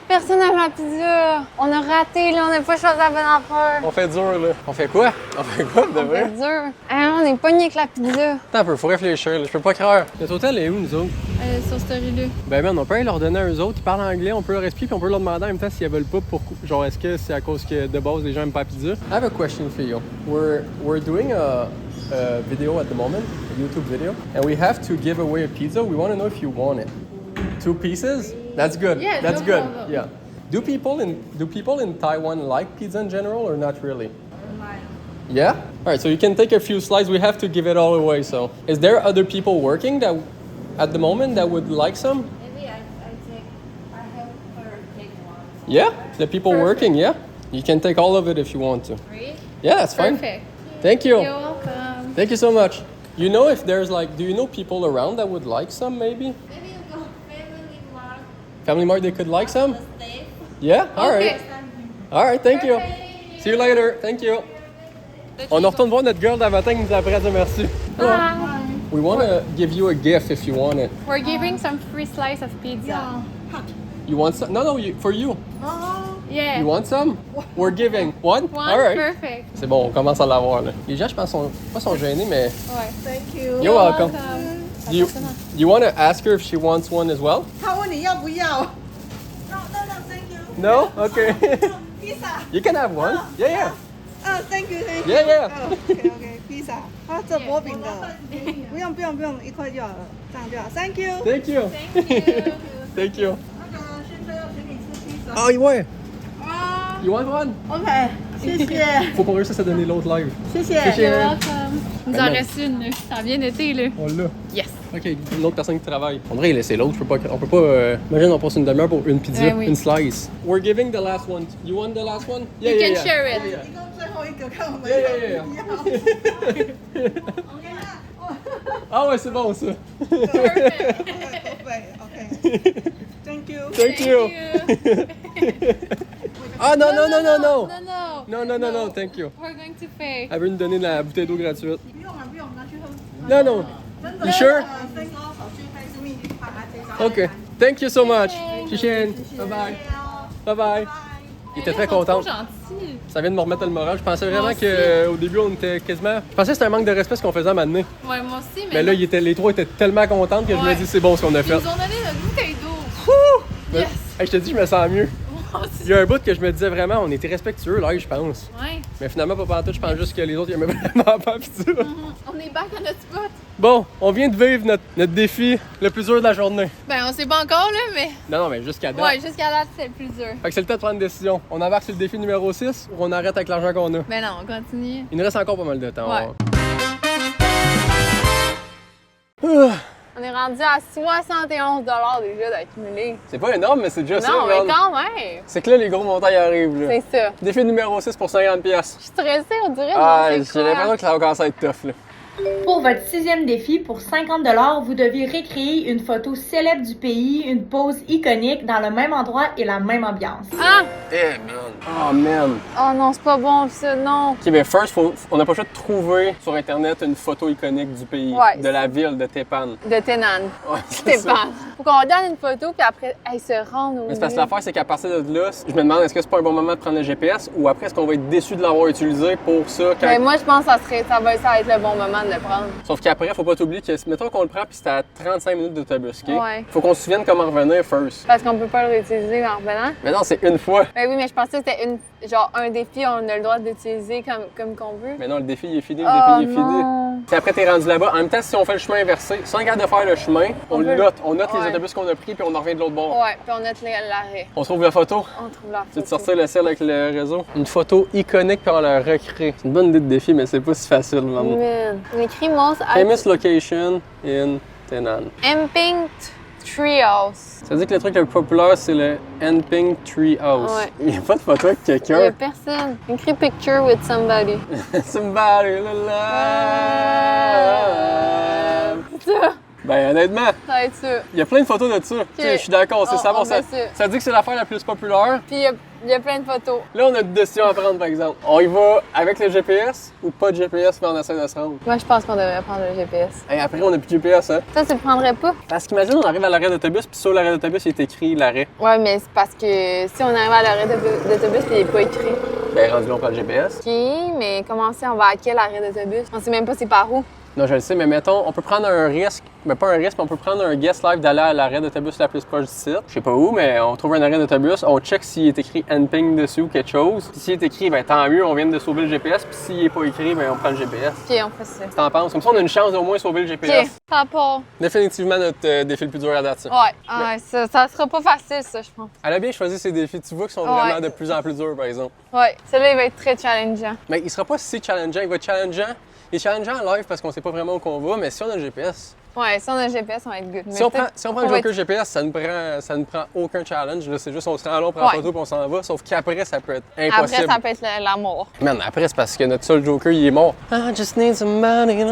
Speaker 3: personne n'aime la pizza. On a raté, là, on n'a pas choisi la bonne affaire.
Speaker 2: On fait dur, là. On fait quoi? On fait quoi, de
Speaker 3: C'est
Speaker 2: vrai?
Speaker 3: dur. Hein, on est pogné avec la pizza.
Speaker 2: Attends un peu, faut réfléchir, là. Je peux pas croire. Notre hôtel est où, nous autres?
Speaker 3: Sur cette rue-là.
Speaker 2: Ben, on peut aller leur donner à eux autres. Ils parlent anglais, on peut leur expliquer, puis on peut leur demander en même temps s'ils veulent pas pour. Genre, est-ce que c'est à cause que de base les gens aiment pas la pizza? I have a question for you. We're doing a video at the moment, a YouTube video, and we have to give away a pizza. We want to know if you want it. 2 pieces? That's good.
Speaker 3: Yeah,
Speaker 2: That's
Speaker 3: no
Speaker 2: good.
Speaker 3: problem.
Speaker 2: Yeah. Do people in Taiwan like pizza in general or not really? Yeah? All right, so you can take a few slices. We have to give it all away, so. Is there other people working that at the moment that would like some?
Speaker 8: Maybe I help her take one.
Speaker 2: Yeah? The people working, yeah? You can take all of it if you want to.
Speaker 8: Really?
Speaker 2: Yeah, that's fine.
Speaker 3: Perfect.
Speaker 2: Thank you.
Speaker 3: You're welcome.
Speaker 2: Thank you so much. You know if there's like, do you know people around that would like some maybe?
Speaker 8: Maybe you go Family Mart.
Speaker 2: Family Mart, they could like some?
Speaker 8: Stay.
Speaker 2: Yeah? All right. All right, thank you. See you later. Thank you. On retourne voir notre girl d'Avatar qui nous a appris à dire merci. We want to give you a gift if you want it.
Speaker 3: We're giving some free slice of pizza.
Speaker 2: You want some? No, for you.
Speaker 3: Yeah.
Speaker 2: You want some? We're giving. One? All right.
Speaker 3: Perfect.
Speaker 2: C'est bon, on commence à l'avoir là. Les gens, je pense, sont gênés, mais.
Speaker 3: Ouais.
Speaker 5: Thank you.
Speaker 2: You're welcome. Do you want to ask her if she wants one as well?
Speaker 5: 他问你要不要 ？No, no, no, thank you.
Speaker 2: No? Okay.
Speaker 5: Pizza.
Speaker 2: You can have one. Yeah, yeah.
Speaker 5: Thank you, thank you.
Speaker 2: Yeah, yeah.
Speaker 5: OK, OK, pizza。它这薄饼的，不用不用不用，一块就好了，这样就好。Thank you。
Speaker 2: Thank you. Thank you.
Speaker 5: 那个先生要请你吃披萨。
Speaker 2: Oh, ouais. You want one?
Speaker 5: OK，谢谢，
Speaker 2: Faut qu'on réussisse à donner l'autre live.
Speaker 5: 谢谢。
Speaker 3: Welcome. Nous
Speaker 2: Ben
Speaker 3: en
Speaker 2: non.
Speaker 3: reste une, là. Ça vient d'été, là.
Speaker 2: On l'a.
Speaker 3: Yes.
Speaker 2: Ok, une autre personne qui travaille. On devrait y laisser l'autre. On peut pas. Imagine, on passe une demi-heure pour une pizza,
Speaker 3: oui.
Speaker 2: une slice. We're giving the last one. You want the last one? Yeah,
Speaker 3: You
Speaker 2: yeah,
Speaker 3: can
Speaker 2: yeah.
Speaker 3: share it.
Speaker 5: 一共最后一个，看我们
Speaker 2: Yeah,
Speaker 5: 要
Speaker 2: yeah,
Speaker 5: 不
Speaker 2: yeah.
Speaker 5: 要。OK 啦，
Speaker 2: Ah ouais, c'est bon ça.
Speaker 5: OK。Thank you。
Speaker 2: Thank you. Ah non, non, non, non, non.
Speaker 3: No.
Speaker 2: Non, non, non, non, thank you.
Speaker 3: We're going to pay.
Speaker 2: Elle veut nous donner la bouteille d'eau gratuite.
Speaker 5: 不用了，不用，拿去喝。
Speaker 2: Non, non.
Speaker 5: 真的
Speaker 2: You sure?
Speaker 5: 身高手续费是秘密，把它介绍。
Speaker 2: Ok. Thank you so much. Chichen. Bye bye. Bye bye. Il était très content.
Speaker 3: Gentil.
Speaker 2: Ça vient de me remettre le moral. Je pensais vraiment qu'au début, on était quasiment. Je pensais que c'était un manque de respect ce qu'on faisait à m'amener.
Speaker 3: Ouais, moi aussi,
Speaker 2: Mais là, les trois étaient tellement contentes que je me
Speaker 3: Ouais.
Speaker 2: dis c'est bon ce qu'on a
Speaker 3: Ils
Speaker 2: fait.
Speaker 3: nous ont donné notre bouteille d'eau.
Speaker 2: Mais-
Speaker 3: Yes.
Speaker 2: Hey, je te dis, je me sens mieux.
Speaker 3: Moi aussi.
Speaker 2: Il y a un bout que je me disais vraiment, on était respectueux là, je pense.
Speaker 3: Ouais.
Speaker 2: Mais finalement, pas partout, je pense juste que les autres, ils aimaient vraiment pas la pizza.
Speaker 3: On est back à notre spot.
Speaker 2: Bon, on vient de vivre notre défi le plus dur de la journée.
Speaker 3: Ben, on sait pas encore, là, mais.
Speaker 2: Non, mais jusqu'à date.
Speaker 3: Ouais, jusqu'à là, c'est le plus dur.
Speaker 2: Fait que c'est le temps de prendre une décision. On embarque sur le défi numéro 6 ou on arrête avec l'argent qu'on a?
Speaker 3: Ben non, on continue.
Speaker 2: Il nous reste encore pas mal de temps.
Speaker 3: Ouais.
Speaker 2: Ah,
Speaker 3: On est rendu à 71 déjà d'accumuler.
Speaker 2: c'est pas énorme, mais c'est déjà ça.
Speaker 3: Non, mais
Speaker 2: man.
Speaker 3: quand même.
Speaker 2: C'est que là, les gros montants y arrivent. Là.
Speaker 3: C'est ça.
Speaker 2: Défi numéro 6 pour 50$.
Speaker 3: Je suis stressée, on dirait.
Speaker 2: Ah,
Speaker 3: non,
Speaker 2: j'ai
Speaker 3: c'est quoi?
Speaker 2: l'impression que ça va commencer à être tough. Là.
Speaker 4: Pour votre 6e défi, pour 50$, vous devez recréer une photo célèbre du pays, une pose iconique dans le même endroit et la même ambiance.
Speaker 3: Ah!
Speaker 2: Eh, man. Oh, man.
Speaker 3: Oh non, c'est pas bon ça, non.
Speaker 2: Ok, ben first, on n'a pas juste de trouver sur Internet une photo iconique du pays,
Speaker 3: Ouais.
Speaker 2: de la ville de Tepan.
Speaker 3: De Tenan.
Speaker 2: Ouais, c'est ça.
Speaker 3: Tepan. Faut qu'on donne une photo, puis après, elle se rend au
Speaker 2: Mais c'est parce que
Speaker 3: lieu.
Speaker 2: l'affaire, c'est qu'à partir de là, je me demande est-ce que c'est pas un bon moment de prendre le GPS ou après est-ce qu'on va être déçu de l'avoir utilisé pour ça quand...
Speaker 3: Ben, moi, je pense que ça va être le bon moment de le prendre.
Speaker 2: Sauf qu'après, faut pas t'oublier que mettons qu'on le prend puis c'est à 35 minutes d'autobus, ok?
Speaker 3: Ouais.
Speaker 2: Faut qu'on se souvienne comment revenir first.
Speaker 3: Parce qu'on peut pas le réutiliser en revenant.
Speaker 2: Mais non, c'est une fois.
Speaker 3: Ben oui, mais je pensais que c'était un défi, on a le droit d'utiliser comme qu'on veut.
Speaker 2: Mais non, le défi il est fini, le
Speaker 3: Oh
Speaker 2: défi il est fini.
Speaker 3: non.
Speaker 2: Puis après, t'es rendu là-bas. En même temps, si on fait le chemin inversé, si on regarde de faire le chemin, on
Speaker 3: peut-
Speaker 2: note. On note les
Speaker 3: Ouais.
Speaker 2: autobus qu'on a pris puis on en revient de l'autre bord.
Speaker 3: Ouais, puis on note l'arrêt.
Speaker 2: On trouve la photo.
Speaker 3: On trouve la
Speaker 2: Tu veux
Speaker 3: photo.
Speaker 2: te sortir le ciel avec le réseau? Une photo iconique puis on la recrée. C'est une bonne idée de défi, mais c'est pas si facile, man.
Speaker 3: Man. On écrit most
Speaker 2: Famous location in Tenan.
Speaker 3: Emping Treehouse.
Speaker 2: Ça veut dire que le truc le plus populaire, c'est le Enping Tree House.
Speaker 3: Ouais.
Speaker 2: Il n'y a pas de photo avec
Speaker 3: Il y a
Speaker 2: quelqu'un.
Speaker 3: personne. Écrit picture with somebody.
Speaker 2: Somebody love.
Speaker 3: C'est ça.
Speaker 2: Ben honnêtement,
Speaker 3: Ça va être ça.
Speaker 2: il y a plein de photos de ça. Tu sais, je suis d'accord, c'est ça.
Speaker 3: on
Speaker 2: Ça,
Speaker 3: met ça.
Speaker 2: ça dit que c'est l'affaire la plus populaire.
Speaker 3: Puis il y a plein de photos.
Speaker 2: Là, on a une décision à prendre, par exemple. On y va avec le GPS ou pas de GPS, mais on essaie de se rendre.
Speaker 3: Moi, je pense qu'on devrait prendre le GPS.
Speaker 2: Et après, on n'a plus de GPS, hein.
Speaker 3: Ça, tu le prendrais pas?
Speaker 2: Parce qu'imagine, on arrive à l'arrêt d'autobus, puis sur l'arrêt d'autobus, il est écrit l'arrêt.
Speaker 3: Ouais, mais c'est parce que si on arrive à l'arrêt d'autobus puis il n'est pas écrit.
Speaker 2: Ben, rendu là, on prend le GPS.
Speaker 3: OK, mais comment ça, on va à quel arrêt d'autobus? On sait même pas c'est par où.
Speaker 2: Non, je le sais, mais mettons, on peut prendre un risque, mais pas un risque, mais on peut prendre un guest live d'aller à l'arrêt d'autobus la plus proche du site. Je sais pas où, mais on trouve un arrêt d'autobus, on check s'il est écrit Enping dessus ou quelque chose. Puis s'il est écrit, ben tant mieux, on vient de sauver le GPS, puis s'il est pas écrit, ben on prend le GPS.
Speaker 3: OK, on fait ça.
Speaker 2: T'en penses? Comme ça, on a une chance d'au moins sauver le GPS.
Speaker 3: OK, ça part.
Speaker 2: Définitivement notre défi le plus dur à date, ça.
Speaker 3: Ouais, ah, ça sera pas facile, ça, je pense.
Speaker 2: Elle a bien choisi ses défis. Tu vois qu'ils sont
Speaker 3: Ouais.
Speaker 2: vraiment de plus en plus durs, par exemple.
Speaker 3: Ouais, celui-là, il va être très challengeant.
Speaker 2: Mais il sera pas si challengeant. Il va être challengeant. Il est challengeant en live parce qu'on sait pas vraiment où qu'on va, mais si on a le GPS,
Speaker 3: Ouais, si on a le GPS, on va être good. Mais
Speaker 2: si on
Speaker 3: peut-être-
Speaker 2: prend le
Speaker 3: va
Speaker 2: Joker
Speaker 3: être-
Speaker 2: GPS, ça ne prend aucun challenge. Là, c'est juste on se rend là, on prend la
Speaker 3: Ouais.
Speaker 2: photo puis on s'en va. Sauf qu'après, ça peut être
Speaker 3: Après,
Speaker 2: impossible.
Speaker 3: ça peut être la mort.
Speaker 2: Man, après, c'est parce que notre seul Joker, il est mort. I just need somebody to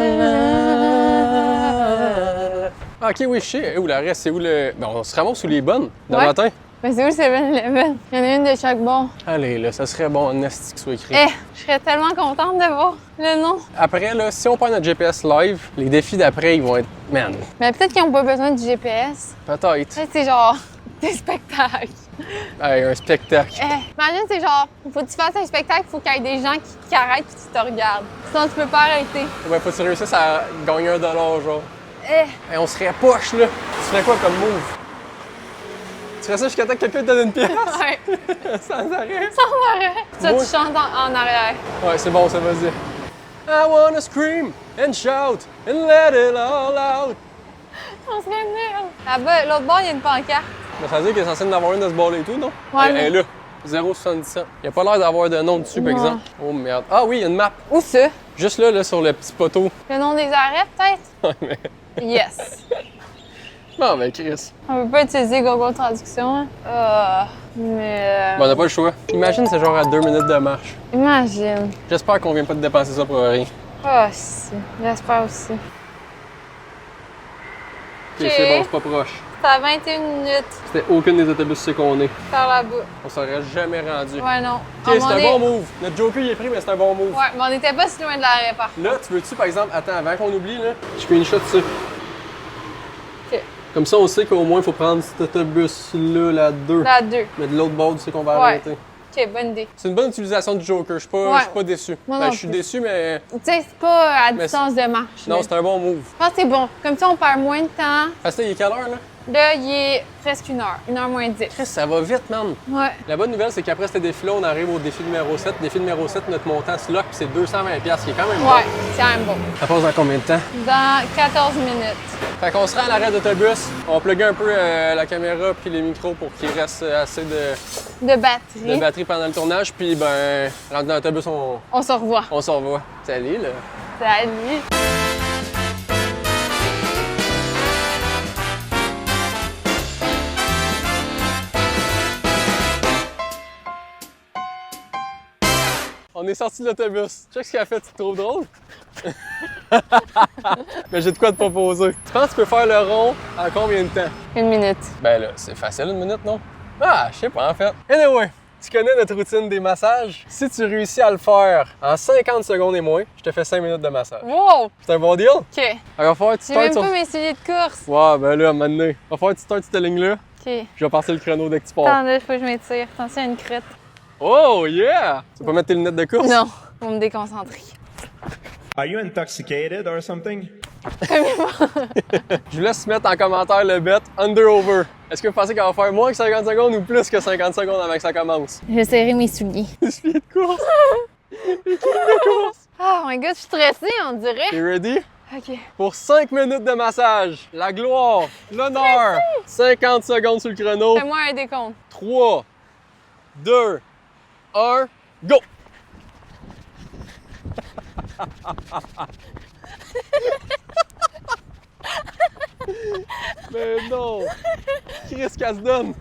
Speaker 2: love. Ah, ok, oui, je sais. Où l'arrêt? C'est où le. Ben, on se ramasse sous les bonnes, dans
Speaker 3: Ouais.
Speaker 2: le matin.
Speaker 3: Mais c'est où le 7-Eleven? Il y en a une de chaque bord.
Speaker 2: Allez, là, ça serait bon, en esti qu'il soit écrit.
Speaker 3: Eh, je serais tellement contente de voir le nom.
Speaker 2: Après, là, si on prend notre GPS live, les défis d'après, ils vont être. Man,
Speaker 3: Mais peut-être qu'ils n'ont pas besoin du GPS.
Speaker 2: peut-être.
Speaker 3: Peut-être c'est genre des spectacles.
Speaker 2: Hey, un spectacle.
Speaker 3: Eh, imagine, c'est genre, faut que tu fasses un spectacle, faut qu'il y ait des gens qui arrêtent et qui te regardent. Sinon, tu peux pas arrêter.
Speaker 2: Ouais, faut que tu réussisses à gagner $1, genre.
Speaker 3: Eh,
Speaker 2: Hey, on serait poche, là. Tu ferais quoi comme move? Tu ferais ça jusqu'à temps que quelqu'un te donne une pièce?
Speaker 3: ouais,
Speaker 2: Sans arrêt.
Speaker 3: sans arrêt. Ça,
Speaker 2: Moi-
Speaker 3: tu chantes en arrière.
Speaker 2: Ouais, c'est bon, ça, vas-y. I wanna scream and shout and let it all out.
Speaker 3: On serait nuls. Là-bas, l'autre bord, il y a une pancarte.
Speaker 2: Mais ça veut dire qu'il est censé en avoir une de ce bord et tout, non?
Speaker 3: Ouais,
Speaker 2: Elle
Speaker 3: mais-
Speaker 2: est là. 0,77. Il n'y a pas l'air d'avoir de nom dessus, par
Speaker 3: Non.
Speaker 2: exemple. Oh merde. Ah oui, il y a une map.
Speaker 3: Où ça?
Speaker 2: Juste là, sur le petit poteau.
Speaker 3: Le nom des arrêts, peut-être?
Speaker 2: Ouais, mais.
Speaker 3: Yes.
Speaker 2: Non, mais Chris.
Speaker 3: On peut pas utiliser Google Traduction. Hein? Mais.
Speaker 2: Bon, on n'a pas le choix. Imagine, c'est genre à 2 minutes de marche.
Speaker 3: Imagine.
Speaker 2: J'espère qu'on vient pas de dépenser ça pour rien.
Speaker 3: Ah, si. J'espère aussi.
Speaker 2: Ok,
Speaker 3: Ok.
Speaker 2: c'est bon, c'est pas proche.
Speaker 3: C'est à 21 minutes
Speaker 2: C'était aucune des autobus c'est qu'on est.
Speaker 3: par là-bas.
Speaker 2: On s'aurait jamais rendu.
Speaker 3: Ouais, non.
Speaker 2: Ok, c'est un bon move. Notre Joker, il est pris, mais c'est un bon move.
Speaker 3: Ouais, mais on était pas si loin de l'arrêt, par contre.
Speaker 2: Là, tu veux-tu, par exemple, attends, avant qu'on oublie, là, je screenshot ça.
Speaker 3: Ok.
Speaker 2: Comme ça, on sait qu'au moins, il faut prendre cet autobus-là, la 2.
Speaker 3: La 2.
Speaker 2: Mais de l'autre bord, tu sais qu'on va
Speaker 3: Ouais.
Speaker 2: arrêter.
Speaker 3: Ok, bonne idée.
Speaker 2: C'est une bonne utilisation du Joker. Je suis pas,
Speaker 3: Ouais.
Speaker 2: je suis pas déçu.
Speaker 3: Moi
Speaker 2: Ben,
Speaker 3: non
Speaker 2: je suis
Speaker 3: plus.
Speaker 2: déçu, mais
Speaker 3: Tu sais, c'est pas à
Speaker 2: Mais
Speaker 3: distance de marche.
Speaker 2: non,
Speaker 3: là.
Speaker 2: c'est un bon move.
Speaker 3: Je pense que c'est bon. Comme ça, on perd moins de temps.
Speaker 2: Ah, c'était, il est quelle heure, là?
Speaker 3: Là, il est presque 1 heure. 1 heure moins 10.
Speaker 2: Chris, ça va vite, man.
Speaker 3: Ouais.
Speaker 2: La bonne nouvelle, c'est qu'après ce défi-là, on arrive au défi numéro 7. Défi numéro 7, notre montant se lock, puis c'est 220$, qui est quand même
Speaker 3: Ouais, c'est quand même bon.
Speaker 2: bon. Ça passe dans combien de temps?
Speaker 3: Dans 14 minutes.
Speaker 2: Fait qu'on se rend à l'arrêt d'autobus, on plug un peu la caméra puis les micros pour qu'il reste assez
Speaker 3: De batterie.
Speaker 2: de batterie pendant le tournage, puis ben, rendu dans l'autobus,
Speaker 3: On se revoit.
Speaker 2: on s'en va. Salut, là.
Speaker 3: Salut.
Speaker 2: On On est sorti de l'autobus. Check ce qu'elle a fait, tu te trouves drôle? Mais j'ai de quoi te proposer. Tu penses que tu peux faire le rond en combien de temps?
Speaker 3: 1 minute.
Speaker 2: Ben là, c'est facile 1 minute, non? Ah, je sais pas en fait. Anyway, tu connais notre routine des massages? Si tu réussis à le faire en 50 secondes et moins, je te fais 5 minutes de massage.
Speaker 3: Wow!
Speaker 2: C'est un bon deal?
Speaker 3: OK.
Speaker 2: Alors, va falloir que tu
Speaker 3: J'ai
Speaker 2: startes
Speaker 3: même
Speaker 2: sur...
Speaker 3: pas mes souliers de course.
Speaker 2: Ouais, ben là, à un moment donné, va falloir que tu startes cette ligne-là,
Speaker 3: OK.
Speaker 2: puis je vais passer le chrono dès que tu pars.
Speaker 3: Attends, là, faut que je m'étire. Attention, il y a une crête.
Speaker 2: Oh yeah! Tu vas pas mettre tes lunettes de course?
Speaker 3: Non, faut me déconcentrer.
Speaker 10: Are you intoxicated or something?
Speaker 2: Je vous laisse mettre en commentaire le bet under-over. Est-ce que vous pensez qu'elle va faire moins que 50 secondes ou plus que 50 secondes avant que ça commence?
Speaker 3: Je vais serrer mes souliers.
Speaker 2: Les souliers de course! Les souliers de course!
Speaker 3: Oh my god, je suis stressée, on dirait.
Speaker 2: T'es ready?
Speaker 3: OK.
Speaker 2: Pour 5 minutes de massage, la gloire, l'honneur, 50 secondes sur le chrono.
Speaker 3: Fais-moi un décompte.
Speaker 2: 3, 2, 1, go! Mais non! Qu'est-ce qu'elle se donne?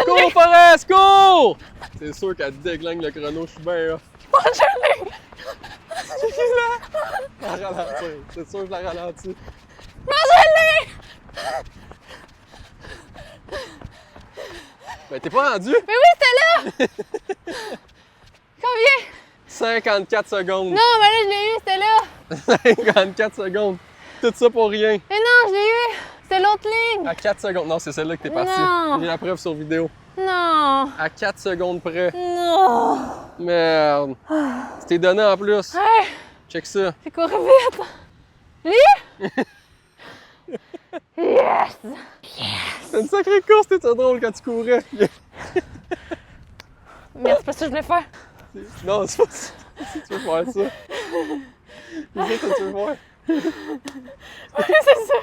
Speaker 2: Cours, Forest, cours! C'est sûr qu'elle déglingue le chrono, je suis bien off. La ralentir, c'est sûr que je la ralentis. Ben t'es pas rendu?
Speaker 3: Mais oui, c'était là! Combien?
Speaker 2: 54 secondes.
Speaker 3: Non, mais là, je l'ai eu, c'était là.
Speaker 2: 54 secondes. Tout ça pour rien.
Speaker 3: Mais non, je l'ai eu. C'était l'autre ligne.
Speaker 2: À 4 secondes. Non, c'est celle-là que t'es parti.
Speaker 3: Non.
Speaker 2: J'ai la preuve sur vidéo.
Speaker 3: Non.
Speaker 2: À 4 secondes près.
Speaker 3: Non.
Speaker 2: Merde. Tu t'es donné en plus.
Speaker 3: Ouais,
Speaker 2: Check ça.
Speaker 3: j'ai couru vite. Lui? Yes!
Speaker 2: C'est une sacrée course, t'es drôle quand tu courais.
Speaker 3: Mais c'est pas ça que je voulais faire.
Speaker 2: Non, c'est pas ça. Si tu veux faire ça. C'est ça que tu veux faire.
Speaker 3: Oui, c'est ça.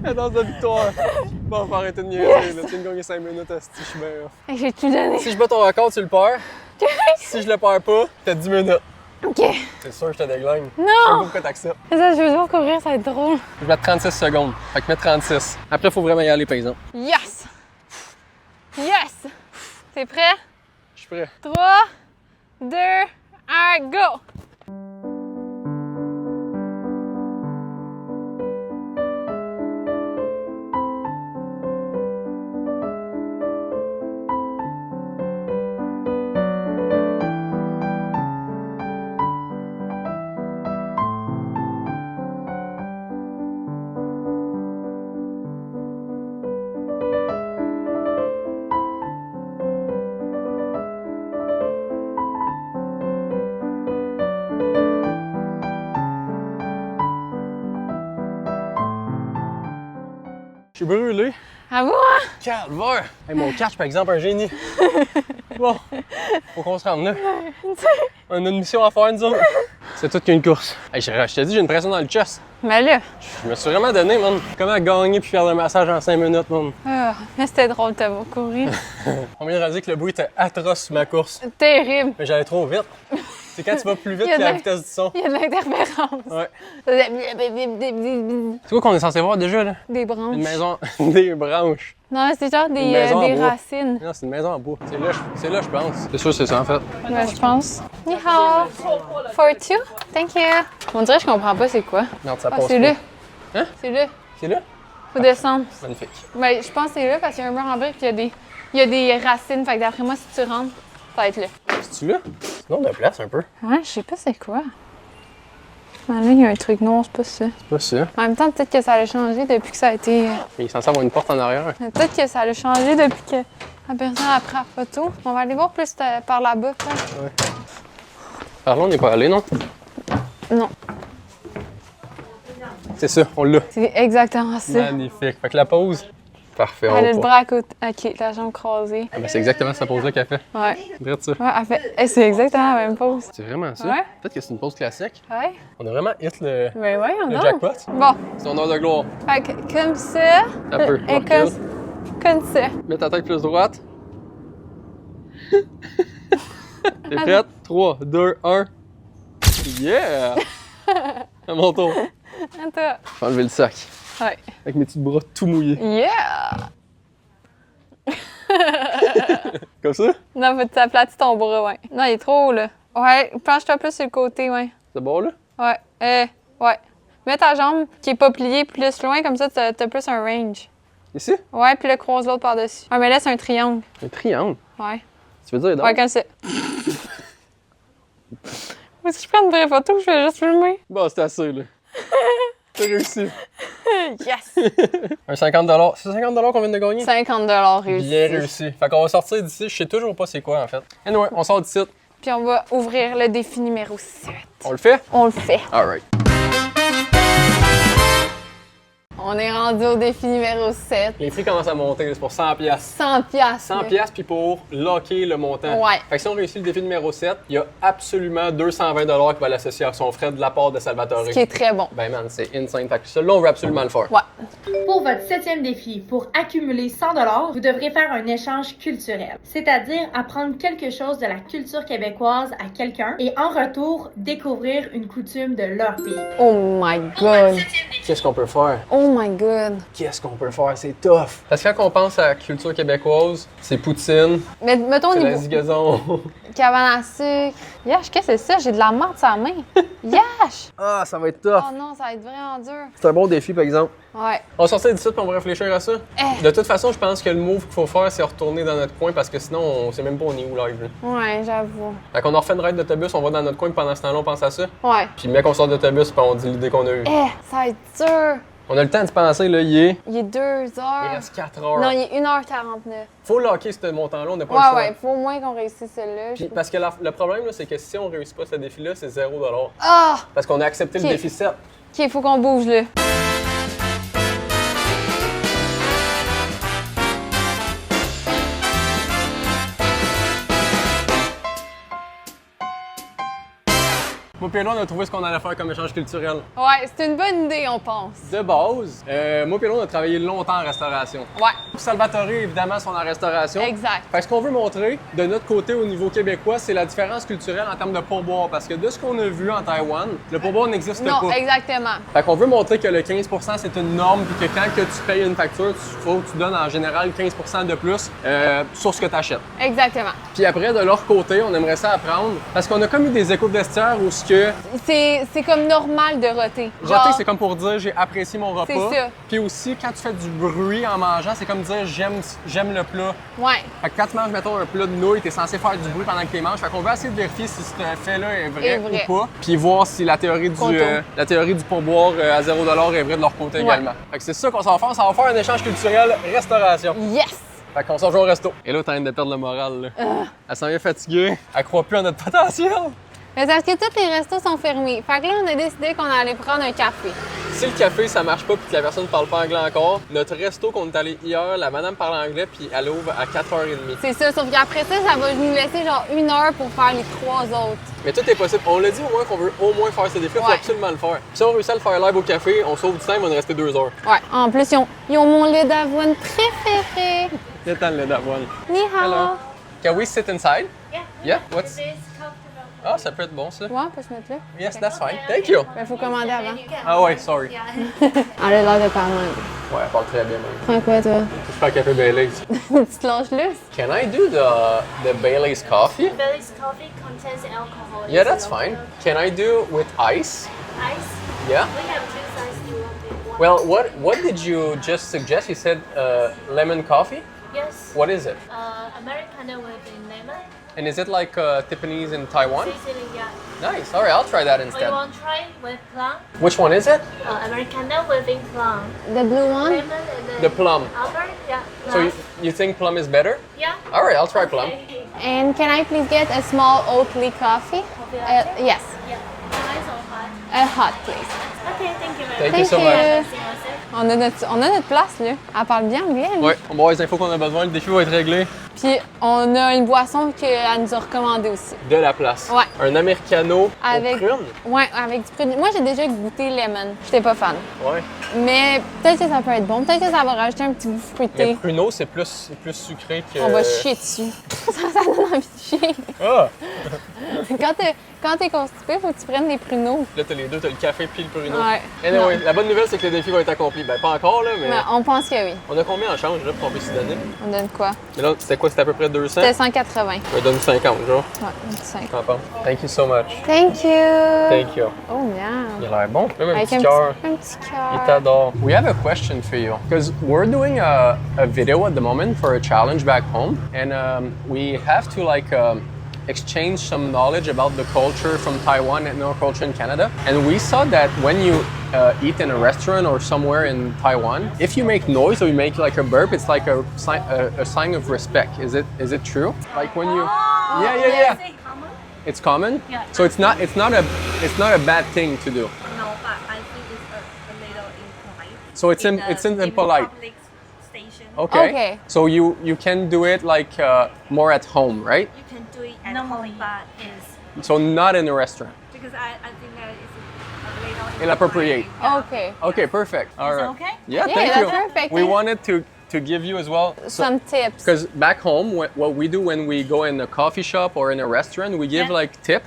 Speaker 2: Elle danse de victoire. Bon, faut arrêter de niaiser. Là, tu me gagnes 5 minutes à ce je suis bien off.
Speaker 3: Hey, j'ai tout donné.
Speaker 2: Si je bats ton record, tu le perds. Si je le perds pas, t'as 10 minutes.
Speaker 3: OK.
Speaker 2: C'est sûr que je te déglingue. Je sais
Speaker 3: Non!
Speaker 2: pas pourquoi t'acceptes.
Speaker 3: C'est ça, je veux voir courir, ça va être drôle.
Speaker 2: Je vais mettre 36 secondes. Fait que mets 36. Après, faut vraiment y aller, par exemple.
Speaker 3: Yes! Yes! T'es prêt?
Speaker 2: Je suis prêt.
Speaker 3: 3, 2, 1, go!
Speaker 2: Je suis brûlé.
Speaker 3: À vous, hein?
Speaker 2: Calvaire! Hey, mon catch, par exemple, un génie. Bon, faut qu'on se rende là. On a une mission à faire, nous autres. C'est tout qu'une course. Hey, je t'ai dit, j'ai une pression dans le chest.
Speaker 3: Mais là,
Speaker 2: Je me suis vraiment donné, man. Comment gagner puis faire le massage en 5 minutes, man.
Speaker 3: mais c'était drôle de te voir courir.
Speaker 2: On vient de réaliser que le bruit était atroce sur ma course.
Speaker 3: Terrible.
Speaker 2: Mais j'allais trop vite. C'est quand tu vas plus vite
Speaker 3: Il y a
Speaker 2: que la
Speaker 3: de-
Speaker 2: vitesse du son.
Speaker 3: Il y a de l'interférence.
Speaker 2: Ouais.
Speaker 3: Des
Speaker 2: C'est quoi qu'on est censé voir déjà, là?
Speaker 3: branches.
Speaker 2: Une maison, des branches.
Speaker 3: Non, c'est genre
Speaker 2: Une maison
Speaker 3: des
Speaker 2: en bois.
Speaker 3: racines.
Speaker 2: Non, c'est une maison en bois. C'est là, je pense. C'est sûr, c'est ça, en fait.
Speaker 3: Ouais, je pense. Ni hao. For two? Thank you. On dirait que je comprends pas c'est quoi.
Speaker 2: Non, ça
Speaker 3: Ah,
Speaker 2: passe
Speaker 3: c'est
Speaker 2: pas.
Speaker 3: là.
Speaker 2: Hein?
Speaker 3: C'est là.
Speaker 2: C'est là?
Speaker 3: Faut descendre.
Speaker 2: Magnifique.
Speaker 3: Ben, je pense que c'est là parce qu'il y a un mur en brique et il y a des racines. Fait que d'après moi, si tu rentres, ça va être là.
Speaker 2: C'est-tu là? Sinon, de place un peu.
Speaker 3: Ouais, je sais pas c'est quoi. Ah, là, il y a un truc noir, c'est pas ça.
Speaker 2: C'est pas ça.
Speaker 3: En même temps, peut-être que ça a changé depuis que ça a été.
Speaker 2: Il est censé avoir une porte en arrière.
Speaker 3: Peut-être que ça a changé depuis que la personne a pris la photo. On va aller voir plus par là-bas, peut-être.
Speaker 2: Par là, on n'est pas allé, non?
Speaker 3: Non.
Speaker 2: C'est ça, on l'a.
Speaker 3: C'est exactement ça.
Speaker 2: Magnifique. Fait que la pause. Parfait,
Speaker 3: Elle a le
Speaker 2: on va.
Speaker 3: bras à côté. Ok, la jambe croisée.
Speaker 2: Ah, ben, c'est exactement cette pause-là qu'elle fait.
Speaker 3: Ouais.
Speaker 2: Direct ça.
Speaker 3: Ouais, elle fait. C'est exactement la même pose.
Speaker 2: C'est vraiment ça?
Speaker 3: Ouais.
Speaker 2: Peut-être que c'est une pause classique.
Speaker 3: Ouais.
Speaker 2: On a vraiment hit le
Speaker 3: Ben voyons donc.
Speaker 2: jackpot.
Speaker 3: Bon.
Speaker 2: C'est ton heure de gloire.
Speaker 3: Fait que comme ça.
Speaker 2: Un peu.
Speaker 3: Et
Speaker 2: Recule.
Speaker 3: comme ça.
Speaker 2: Mets ta tête plus droite. T'es prête? 3, 2, 1. Yeah! À mon tour.
Speaker 3: Attends.
Speaker 2: Je vais enlever le sac.
Speaker 3: Ouais.
Speaker 2: Avec mes petits bras tout mouillés.
Speaker 3: Yeah!
Speaker 2: Comme ça?
Speaker 3: Non, faut que tu aplatis ton bras, ouais. Non, il est trop haut, là. Ouais, penche-toi plus sur le côté, ouais.
Speaker 2: C'est bon, là?
Speaker 3: Ouais. Ouais. Mets ta jambe qui est pas pliée plus loin, comme ça, t'as plus un range.
Speaker 2: Ici?
Speaker 3: Ouais, puis là, croise l'autre par-dessus. Ouais, mais là, c'est un triangle.
Speaker 2: Un triangle?
Speaker 3: Ouais.
Speaker 2: Tu veux dire donc?
Speaker 3: Ouais, comme ça. Est-ce que je prends une vraie photo ou je vais juste filmer?
Speaker 2: Bon, c'est assez, là. T'as réussi.
Speaker 3: Yes!
Speaker 2: Un 50$. C'est $50 qu'on vient de gagner?
Speaker 3: 50$ réussi.
Speaker 2: Bien réussi. Fait qu'on va sortir d'ici. Je sais toujours pas c'est quoi, en fait. Anyway, on sort d'ici.
Speaker 3: Puis on va ouvrir le défi numéro 7.
Speaker 2: On le fait?
Speaker 3: On le fait.
Speaker 2: Alright.
Speaker 3: On est rendu au défi numéro 7.
Speaker 2: Les prix commencent à monter, c'est pour 100$.
Speaker 3: 100$.
Speaker 2: 100$ puis pour locker le montant.
Speaker 3: Ouais.
Speaker 2: Fait que si on réussit le défi numéro 7, il y a absolument 220$ qui va l'associer à son frais de la part de Salvatore.
Speaker 3: Ce qui est très bon.
Speaker 2: Ben man, c'est insane. Fait que celui-là, on veut absolument le faire.
Speaker 3: Ouais.
Speaker 4: Pour votre 7e défi, pour accumuler 100$, vous devrez faire un échange culturel. C'est-à-dire apprendre quelque chose de la culture québécoise à quelqu'un et en retour, découvrir une coutume de leur pays.
Speaker 3: Oh my god.
Speaker 2: Qu'est-ce qu'on peut faire?
Speaker 3: Oh my god.
Speaker 2: Qu'est-ce qu'on peut faire? C'est tough. Parce que quand on pense à la culture québécoise, c'est poutine,
Speaker 3: Mais mettons au
Speaker 2: c'est la
Speaker 3: niveau
Speaker 2: zigazon.
Speaker 3: cabane à sucre. Yash, qu'est-ce que c'est ça? J'ai de la marde sur la main. Yash!
Speaker 2: Ah, ça va être tough.
Speaker 3: Oh non, ça va être vraiment dur.
Speaker 2: C'est un bon défi, par exemple.
Speaker 3: Ouais.
Speaker 2: On va sortir d'ici puis on va réfléchir à ça.
Speaker 3: Eh.
Speaker 2: De toute façon, je pense que le move qu'il faut faire, c'est retourner dans notre coin parce que sinon, on sait même pas on est où live. Là.
Speaker 3: Ouais, j'avoue.
Speaker 2: Fait qu'on a refait une ride d'autobus, on va dans notre coin puis pendant ce temps-là, on pense à ça.
Speaker 3: Ouais.
Speaker 2: Puis mec, on sort d'autobus puis on dit l'idée qu'on a eue.
Speaker 3: Ça va être dur.
Speaker 2: On a le temps de penser, là, il est
Speaker 3: 2 heures.
Speaker 2: Il reste 4 heures.
Speaker 3: Non, il est 1h49.
Speaker 2: Faut locker ce montant-là, on n'a pas le choix.
Speaker 3: Ouais, faut au moins qu'on réussisse celui-là.
Speaker 2: Puis, parce que le problème, là, c'est que si on réussit pas ce défi-là, c'est 0$.
Speaker 3: Ah!
Speaker 2: Parce qu'on a accepté
Speaker 3: Ok.
Speaker 2: le défi 7.
Speaker 3: Ok, faut qu'on bouge là.
Speaker 2: Moi et là, on a trouvé ce qu'on allait faire comme échange culturel.
Speaker 3: Ouais, c'est une bonne idée, on pense.
Speaker 2: De base, moi et là, on a travaillé longtemps en restauration.
Speaker 3: Ouais.
Speaker 2: Salvatore, évidemment, sont en restauration.
Speaker 3: Exact.
Speaker 2: Fait que ce qu'on veut montrer de notre côté au niveau québécois, c'est la différence culturelle en termes de pourboire. Parce que de ce qu'on a vu en Taïwan, le pourboire n'existe
Speaker 3: Non,
Speaker 2: pas.
Speaker 3: exactement.
Speaker 2: Fait qu'on veut montrer que le 15% c'est une norme puis que quand que tu payes une facture, faut que tu donnes en général 15% de plus sur ce que tu achètes.
Speaker 3: Exactement.
Speaker 2: Puis après, de leur côté, on aimerait ça apprendre parce qu'on a comme eu des échos de vestiaire où ce que
Speaker 3: C'est comme normal de roter.
Speaker 2: roter, c'est comme pour dire j'ai apprécié mon repas.
Speaker 3: C'est ça.
Speaker 2: Puis aussi, quand tu fais du bruit en mangeant, c'est comme dire j'aime le plat.
Speaker 3: Ouais.
Speaker 2: Fait que quand tu manges, mettons, un plat de nouilles, t'es censé faire du bruit pendant que tu les manges. Fait qu'on veut essayer de vérifier si ce fait-là est vrai ou pas. Puis voir si la théorie du pourboire à 0$ est vraie de leur côté également. Fait que c'est ça qu'on s'en va faire. Ça va faire un échange culturel restauration.
Speaker 3: Yes!
Speaker 2: Fait qu'on s'en joue au resto. Et là, t'as envie de perdre le moral, là. Elle s'en vient fatiguée. Elle croit plus en notre potentiel.
Speaker 3: Mais parce que tous les restos sont fermés. Fait que là, on a décidé qu'on allait prendre un café.
Speaker 2: Si le café, ça marche pas puis que la personne ne parle pas anglais encore, notre resto qu'on est allé hier, la madame parle anglais puis elle ouvre à 4h30.
Speaker 3: C'est ça, sauf qu'après ça, ça va nous laisser genre 1 heure pour faire les 3 autres.
Speaker 2: Mais tout est possible. On l'a dit au moins qu'on veut au moins faire ce défi, il faut absolument le faire. Si on réussit à le faire live au café, on sauve du temps, il va nous rester 2 heures.
Speaker 3: Ouais. En plus, ils ont mon lait d'avoine préféré.
Speaker 2: Il y a tant le lait d'avoine.
Speaker 3: Ni hao.
Speaker 2: Hello. Can we sit inside?
Speaker 9: Yeah.
Speaker 2: Yeah? What's... Ah, ça peut être bon, ça.
Speaker 3: Ouais, on peut se mettre là.
Speaker 2: Yes, that's fine. Thank you.
Speaker 3: Il faut commander avant.
Speaker 2: Ah ouais, sorry.
Speaker 3: Elle a l'air de parler.
Speaker 2: Ouais, elle parle très bien, même.
Speaker 3: Prends quoi, toi?
Speaker 2: Je fais un café Baileys.
Speaker 3: Une petite lâche lousse.
Speaker 2: Can I do the Baileys coffee?
Speaker 9: Bailey's coffee contains alcohol.
Speaker 2: Yeah, that's fine. Can I do with ice?
Speaker 9: Ice?
Speaker 2: Yeah?
Speaker 9: We have 2 sizes. Do you want one?
Speaker 2: Well, what did you just suggest? You said lemon coffee?
Speaker 9: Yes.
Speaker 2: What is it?
Speaker 9: Americano with lemon.
Speaker 2: And is it like Tiffany's in Taiwan?
Speaker 9: Sicily, yeah.
Speaker 2: Nice. All right, I'll try that
Speaker 9: Or you
Speaker 2: instead.
Speaker 9: want to try with plum?
Speaker 2: Which one is it?
Speaker 9: Americano with plum.
Speaker 3: The blue one?
Speaker 9: Lemon and then
Speaker 2: The plum.
Speaker 9: Albert, yeah.
Speaker 2: So you think plum is better?
Speaker 9: Yeah.
Speaker 2: All right, I'll try plum.
Speaker 9: Okay.
Speaker 3: And can I please get a small Oatly coffee? Yes.
Speaker 9: Yeah. Nice or hot?
Speaker 3: A hot, please.
Speaker 9: Okay, thank you very
Speaker 2: Thank you so much.
Speaker 3: On a notre place, là. Elle parle bien anglais. elle.
Speaker 2: Ouais, on va avoir les infos qu'on a besoin, le défi va être réglé.
Speaker 3: Puis on a une boisson qu'elle nous a recommandée aussi.
Speaker 2: De la place.
Speaker 3: Ouais.
Speaker 2: Un americano
Speaker 3: Avec,
Speaker 2: aux prunes.
Speaker 3: ouais, avec du prune. Moi, j'ai déjà goûté lemon. J'étais pas fan.
Speaker 2: Ouais.
Speaker 3: Mais peut-être que ça peut être bon. Peut-être que ça va rajouter un petit goût
Speaker 2: Mais
Speaker 3: fruité.
Speaker 2: pruneau, c'est plus sucré que...
Speaker 3: On va chier dessus. Ça donne envie de chier.
Speaker 2: Ah!
Speaker 3: Quand t'es constipé, faut que tu prennes des pruneaux.
Speaker 2: Là, t'as les deux, t'as le café puis le pruneau.
Speaker 3: Ouais.
Speaker 2: Anyway, la bonne nouvelle, c'est que le défi va être accompli. Ben, pas encore, là, mais...
Speaker 3: Mais on pense que oui.
Speaker 2: On a combien en change, là, pour qu'on puisse se donner?
Speaker 3: On donne quoi?
Speaker 2: Mais là, c'était quoi? C'était à peu près 200?
Speaker 3: C'était 180.
Speaker 2: On donne 50, genre.
Speaker 3: Ouais, 50.
Speaker 2: T'en penses? Thank you so much.
Speaker 3: Thank you!
Speaker 2: Thank you.
Speaker 3: Oh, bien!
Speaker 2: Il a l'air bon. Même un
Speaker 3: Avec
Speaker 2: petit cœur.
Speaker 3: un petit cœur.
Speaker 2: Il t'adore. We have a question for you. Because we're doing a video at the moment for a challenge back home. And we have to exchange some knowledge about the culture from Taiwan and our culture in Canada. And we saw that when you eat in a restaurant or somewhere in Taiwan, if you make noise or you make like a burp, it's like a sign of respect. Is it true? Like when you... Yeah. It's common?
Speaker 8: Yeah.
Speaker 2: So it's not a bad thing to do.
Speaker 8: No, but I think it's a little impolite.
Speaker 2: So it's impolite.
Speaker 8: Public station.
Speaker 2: Okay. So you can do it like more at home, right?
Speaker 8: You can do it at home, but it's
Speaker 2: So not in a restaurant.
Speaker 8: because I think that it's a little
Speaker 2: Inappropriate.
Speaker 3: Okay.
Speaker 2: Okay, perfect. All right.
Speaker 8: okay?
Speaker 2: Yeah,
Speaker 3: Yeah,
Speaker 2: thank
Speaker 3: that's
Speaker 2: you.
Speaker 3: perfect.
Speaker 2: We wanted to give you as well.
Speaker 3: Some tips.
Speaker 2: Because back home, what we do when we go in a coffee shop or in a restaurant, we give like tip.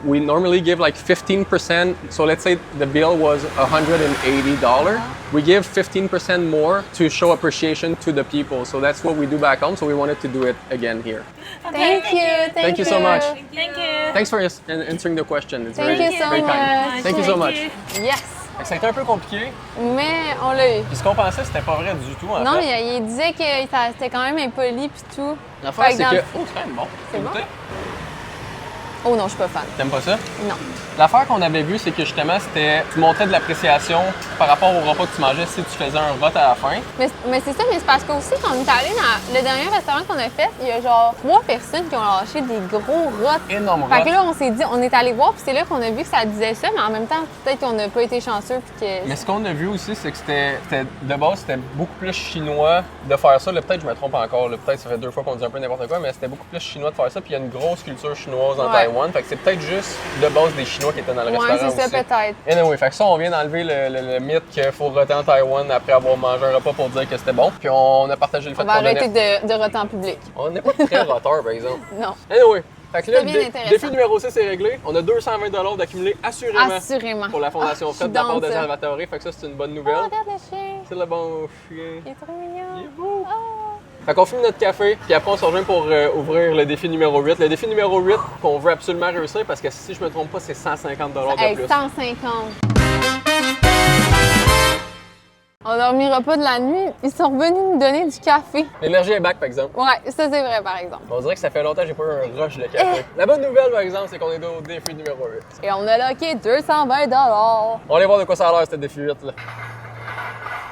Speaker 2: We normally give like 15%. So let's say the bill was $180. We give 15% more to show appreciation to the people. So that's what we do back home. So we wanted to do it again here.
Speaker 3: Thank you.
Speaker 2: Thank you so much.
Speaker 8: Thank you.
Speaker 2: Thanks for answering the question. It's
Speaker 3: Thank
Speaker 2: very,
Speaker 3: you so
Speaker 2: very
Speaker 3: much.
Speaker 2: kind. Thank you so much.
Speaker 3: Yes.
Speaker 2: Ça a été un peu compliqué.
Speaker 3: Mais on l'a eu.
Speaker 2: Puis ce qu'on pensait, c'était pas vrai du tout, en
Speaker 3: Non,
Speaker 2: fait.
Speaker 3: mais il disait que c'était quand même impoli puis tout.
Speaker 2: L'affaire,
Speaker 3: Fait
Speaker 2: c'est
Speaker 3: dans
Speaker 2: que...
Speaker 3: le-
Speaker 2: Oh, c'est quand même bon.
Speaker 3: C'est bon?
Speaker 2: Goûter.
Speaker 3: Oh non, je suis pas fan.
Speaker 2: T'aimes pas ça?
Speaker 3: Non.
Speaker 2: L'affaire qu'on avait vue, c'est que justement, c'était... Tu montrais de l'appréciation par rapport au repas que tu mangeais si tu faisais un vote à la fin.
Speaker 3: Mais c'est ça, mais c'est parce qu'aussi, quand on est allé dans le dernier restaurant qu'on a fait, il y a genre 3 personnes qui ont lâché des gros rots.
Speaker 2: Énorme
Speaker 3: Fait que
Speaker 2: vote.
Speaker 3: là, on s'est dit, on est allé voir, puis c'est là qu'on a vu que ça disait ça, mais en même temps, peut-être qu'on n'a pas été chanceux, puis que.
Speaker 2: Mais ce qu'on a vu aussi, c'est que de base, c'était beaucoup plus chinois de faire ça. Là, peut-être que je me trompe encore. Là, peut-être que ça fait 2 fois qu'on dit un peu n'importe quoi, mais c'était beaucoup plus chinois de faire ça. Puis il y a une grosse culture chinoise en
Speaker 3: Ouais.
Speaker 2: Taïwan. Fait que c'est peut-être juste de base des Chinois qui étaient dans le
Speaker 3: Ouais,
Speaker 2: restaurant
Speaker 3: c'est ça,
Speaker 2: aussi.
Speaker 3: peut-être.
Speaker 2: Anyway, fait que ça, on vient d'enlever le mythe qu'il faut roter en Taïwan après avoir mangé un repas pour dire que c'était bon. Puis on a partagé le fait
Speaker 3: On va
Speaker 2: qu'on
Speaker 3: arrêter
Speaker 2: donnait...
Speaker 3: de roter en public.
Speaker 2: On n'est pas très roteur, par exemple.
Speaker 3: Non.
Speaker 2: Anyway, fait que là,
Speaker 3: C'était bien intéressant.
Speaker 2: défi numéro 6 est réglé. On a 220 d'accumulés assurément
Speaker 3: Assurément.
Speaker 2: pour la Fondation
Speaker 3: Ah,
Speaker 2: Fred de la part
Speaker 3: je
Speaker 2: de
Speaker 3: suis down, ça.
Speaker 2: Salvatore. Fait que ça, c'est une bonne
Speaker 3: Oh,
Speaker 2: nouvelle.
Speaker 3: regarde le chien.
Speaker 2: C'est le bon chien.
Speaker 3: Il est trop mignon.
Speaker 2: Il est beau.
Speaker 3: Oh.
Speaker 2: Fait qu'on finit notre café, puis après on se rejoint pour ouvrir le défi numéro 8. Le défi numéro 8 qu'on veut absolument réussir parce que si je me trompe pas, c'est 150 de
Speaker 3: Hey,
Speaker 2: plus.
Speaker 3: 150. On dormira pas de la nuit. Ils sont revenus nous donner du café.
Speaker 2: L'énergie est back, par exemple.
Speaker 3: Ouais, ça c'est vrai, par exemple.
Speaker 2: On dirait que ça fait longtemps que j'ai pas eu un rush de café. La bonne nouvelle, par exemple, c'est qu'on est au défi numéro 8.
Speaker 3: Et on a locké 220
Speaker 2: On va aller voir de quoi ça a l'air, ce défi 8 là.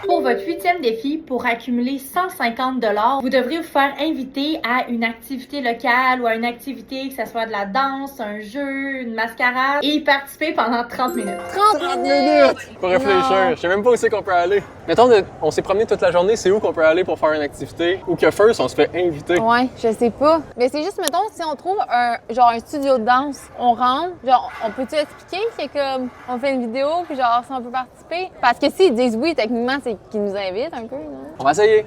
Speaker 4: Pour votre 8e défi, pour accumuler 150 $, vous devrez vous faire inviter à une activité locale ou à une activité, que ce soit de la danse, un jeu, une mascarade, et y participer pendant 30 minutes.
Speaker 3: 30 minutes!
Speaker 2: Faut réfléchir, je sais même pas où c'est qu'on peut aller. Mettons, on s'est promené toute la journée, c'est où qu'on peut aller pour faire une activité? Ou que first, on se fait inviter.
Speaker 3: Ouais, je sais pas. Mais c'est juste, mettons, si on trouve un studio de danse, on rentre, genre, on peut-tu expliquer que comme, on fait une vidéo, puis genre, si on peut participer? Parce que s'ils disent oui, techniquement, c'est qu'ils nous invitent un peu, non?
Speaker 2: On va essayer.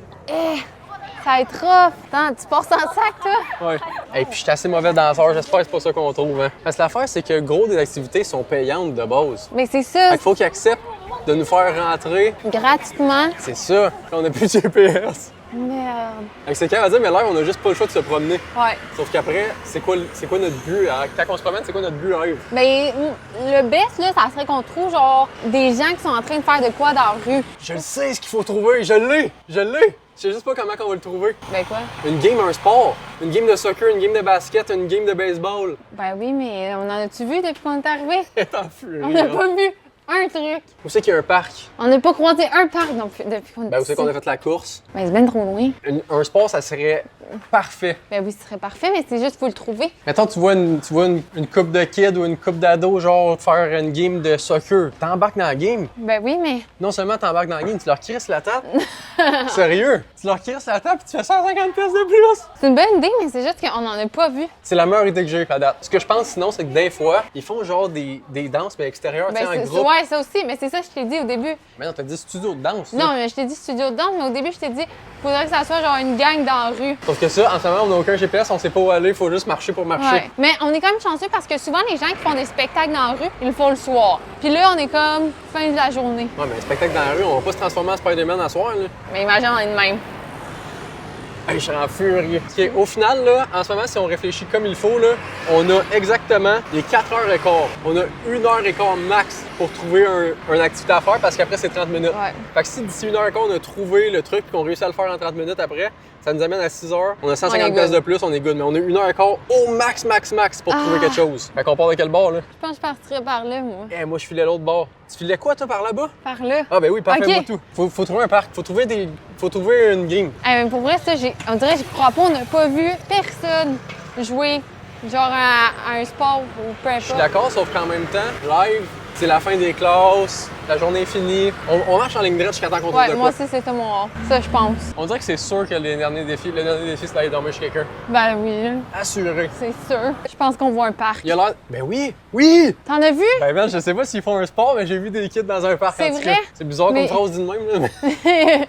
Speaker 3: Ça va être rough. Attends, tu passes en sac, toi?
Speaker 2: Ouais. Et puis je suis assez mauvais danseur, j'espère que c'est pas ça qu'on trouve. Hein. Parce que l'affaire, c'est que gros des activités sont payantes de base.
Speaker 3: Mais c'est ça,
Speaker 2: Fait qu'il faut qu'ils acceptent de nous faire rentrer.
Speaker 3: gratuitement.
Speaker 2: C'est ça. On a plus de GPS.
Speaker 3: Merde.
Speaker 2: Fait que c'est quand à dire, mais là, on a juste pas le choix de se promener.
Speaker 3: Ouais.
Speaker 2: Sauf qu'après, c'est quoi notre but? Quand on se promène, c'est quoi notre but live?
Speaker 3: Ben, le best, là, ça serait qu'on trouve, genre, des gens qui sont en train de faire de quoi dans la rue.
Speaker 2: Je le sais ce qu'il faut trouver, je l'ai! Je sais juste pas comment on va le trouver.
Speaker 3: Ben quoi?
Speaker 2: Une game, un sport. Une game de soccer, une game de basket, une game de baseball.
Speaker 3: Ben oui, mais on en a-tu vu depuis qu'on est arrivé?
Speaker 2: C'est en furie.
Speaker 3: On n'a pas vu un truc.
Speaker 2: Où c'est qu'il y a un parc?
Speaker 3: On n'a pas croisé un parc depuis qu'on est
Speaker 2: Ben, où c'est
Speaker 3: ici.
Speaker 2: qu'on a fait la course?
Speaker 3: Ben, c'est bien trop loin.
Speaker 2: Un sport, ça serait parfait.
Speaker 3: Ben oui, ce serait parfait, mais c'est juste qu'il faut le trouver.
Speaker 2: Mettons, tu vois une coupe de kids ou une coupe d'ados, genre, faire une game de soccer. T'embarques dans la game.
Speaker 3: Ben oui, mais
Speaker 2: Non seulement t'embarques dans la game, tu leur crisses la table. Sérieux? Tu leur crisses la table et tu fais 150 pièces de plus.
Speaker 3: c'est une bonne idée, mais c'est juste qu'on n'en a pas vu.
Speaker 2: C'est la meilleure idée que j'ai à date. Ce que je pense sinon, c'est que des fois, ils font genre des danses mais extérieures, tu sais, en groupe.
Speaker 3: Ouais, Ouais, ça aussi, mais c'est ça que je t'ai dit au début.
Speaker 2: Mais non, t'as dit studio de danse.
Speaker 3: Non, mais je t'ai dit studio de danse, mais au début, je t'ai dit, faudrait que ça soit genre une gang dans la rue.
Speaker 2: Sauf que ça, en ce moment, on n'a aucun GPS, on sait pas où aller, faut juste marcher pour marcher.
Speaker 3: Ouais. Mais on est quand même chanceux parce que souvent, les gens qui font des spectacles dans la rue, ils le font le soir. Puis là, on est comme fin de la journée.
Speaker 2: Ouais, mais un spectacle dans la rue, on va pas se transformer en Spider-Man à soir, là.
Speaker 3: Mais imagine, on est de même.
Speaker 2: Hey, je suis en furie. Ok, au final, là, en ce moment, si on réfléchit comme il faut, là, on a exactement les 4h15. On a 1h15 max pour trouver une activité à faire parce qu'après, c'est 30 minutes.
Speaker 3: Ouais.
Speaker 2: Fait que si d'ici 1h15, on a trouvé le truc et qu'on réussit à le faire en 30 minutes après, ça nous amène à 6h. On a 150 pièces de plus, on est good. Mais on a 1h15 au max pour trouver quelque chose. Fait qu'on part de quel bord, là?
Speaker 3: Je pense que je partirais par là, moi.
Speaker 2: Eh, moi, je filais l'autre bord. Tu filais quoi, toi, par là-bas?
Speaker 3: Par là.
Speaker 2: Ah, ben oui, parfait,
Speaker 3: Ok.
Speaker 2: moi, tout. Faut trouver un parc. Faut trouver une game.
Speaker 3: Mais pour vrai, ça, on dirait, je crois pas, on n'a pas vu personne jouer genre à un sport ou peu
Speaker 2: Je suis
Speaker 3: importe.
Speaker 2: d'accord, sauf qu'en même temps, live, c'est la fin des classes, la journée est finie. On marche en ligne droite jusqu'à temps qu'on trouve
Speaker 3: Ouais,
Speaker 2: de
Speaker 3: moi
Speaker 2: quoi.
Speaker 3: aussi, c'était mon rôle. Ça, je pense.
Speaker 2: On dirait que c'est sûr que le dernier défi, c'est d'aller dormir chez quelqu'un.
Speaker 3: Ben oui, là,
Speaker 2: Assuré.
Speaker 3: c'est sûr. Je pense qu'on voit un parc.
Speaker 2: Il a l'air. Ben oui! Oui!
Speaker 3: T'en as vu?
Speaker 2: Ben man, je sais pas s'ils font un sport, mais j'ai vu des kids dans un parc.
Speaker 3: C'est
Speaker 2: en tout
Speaker 3: vrai?
Speaker 2: cas. C'est bizarre
Speaker 3: Mais-
Speaker 2: comme phrase dit de même, là, mais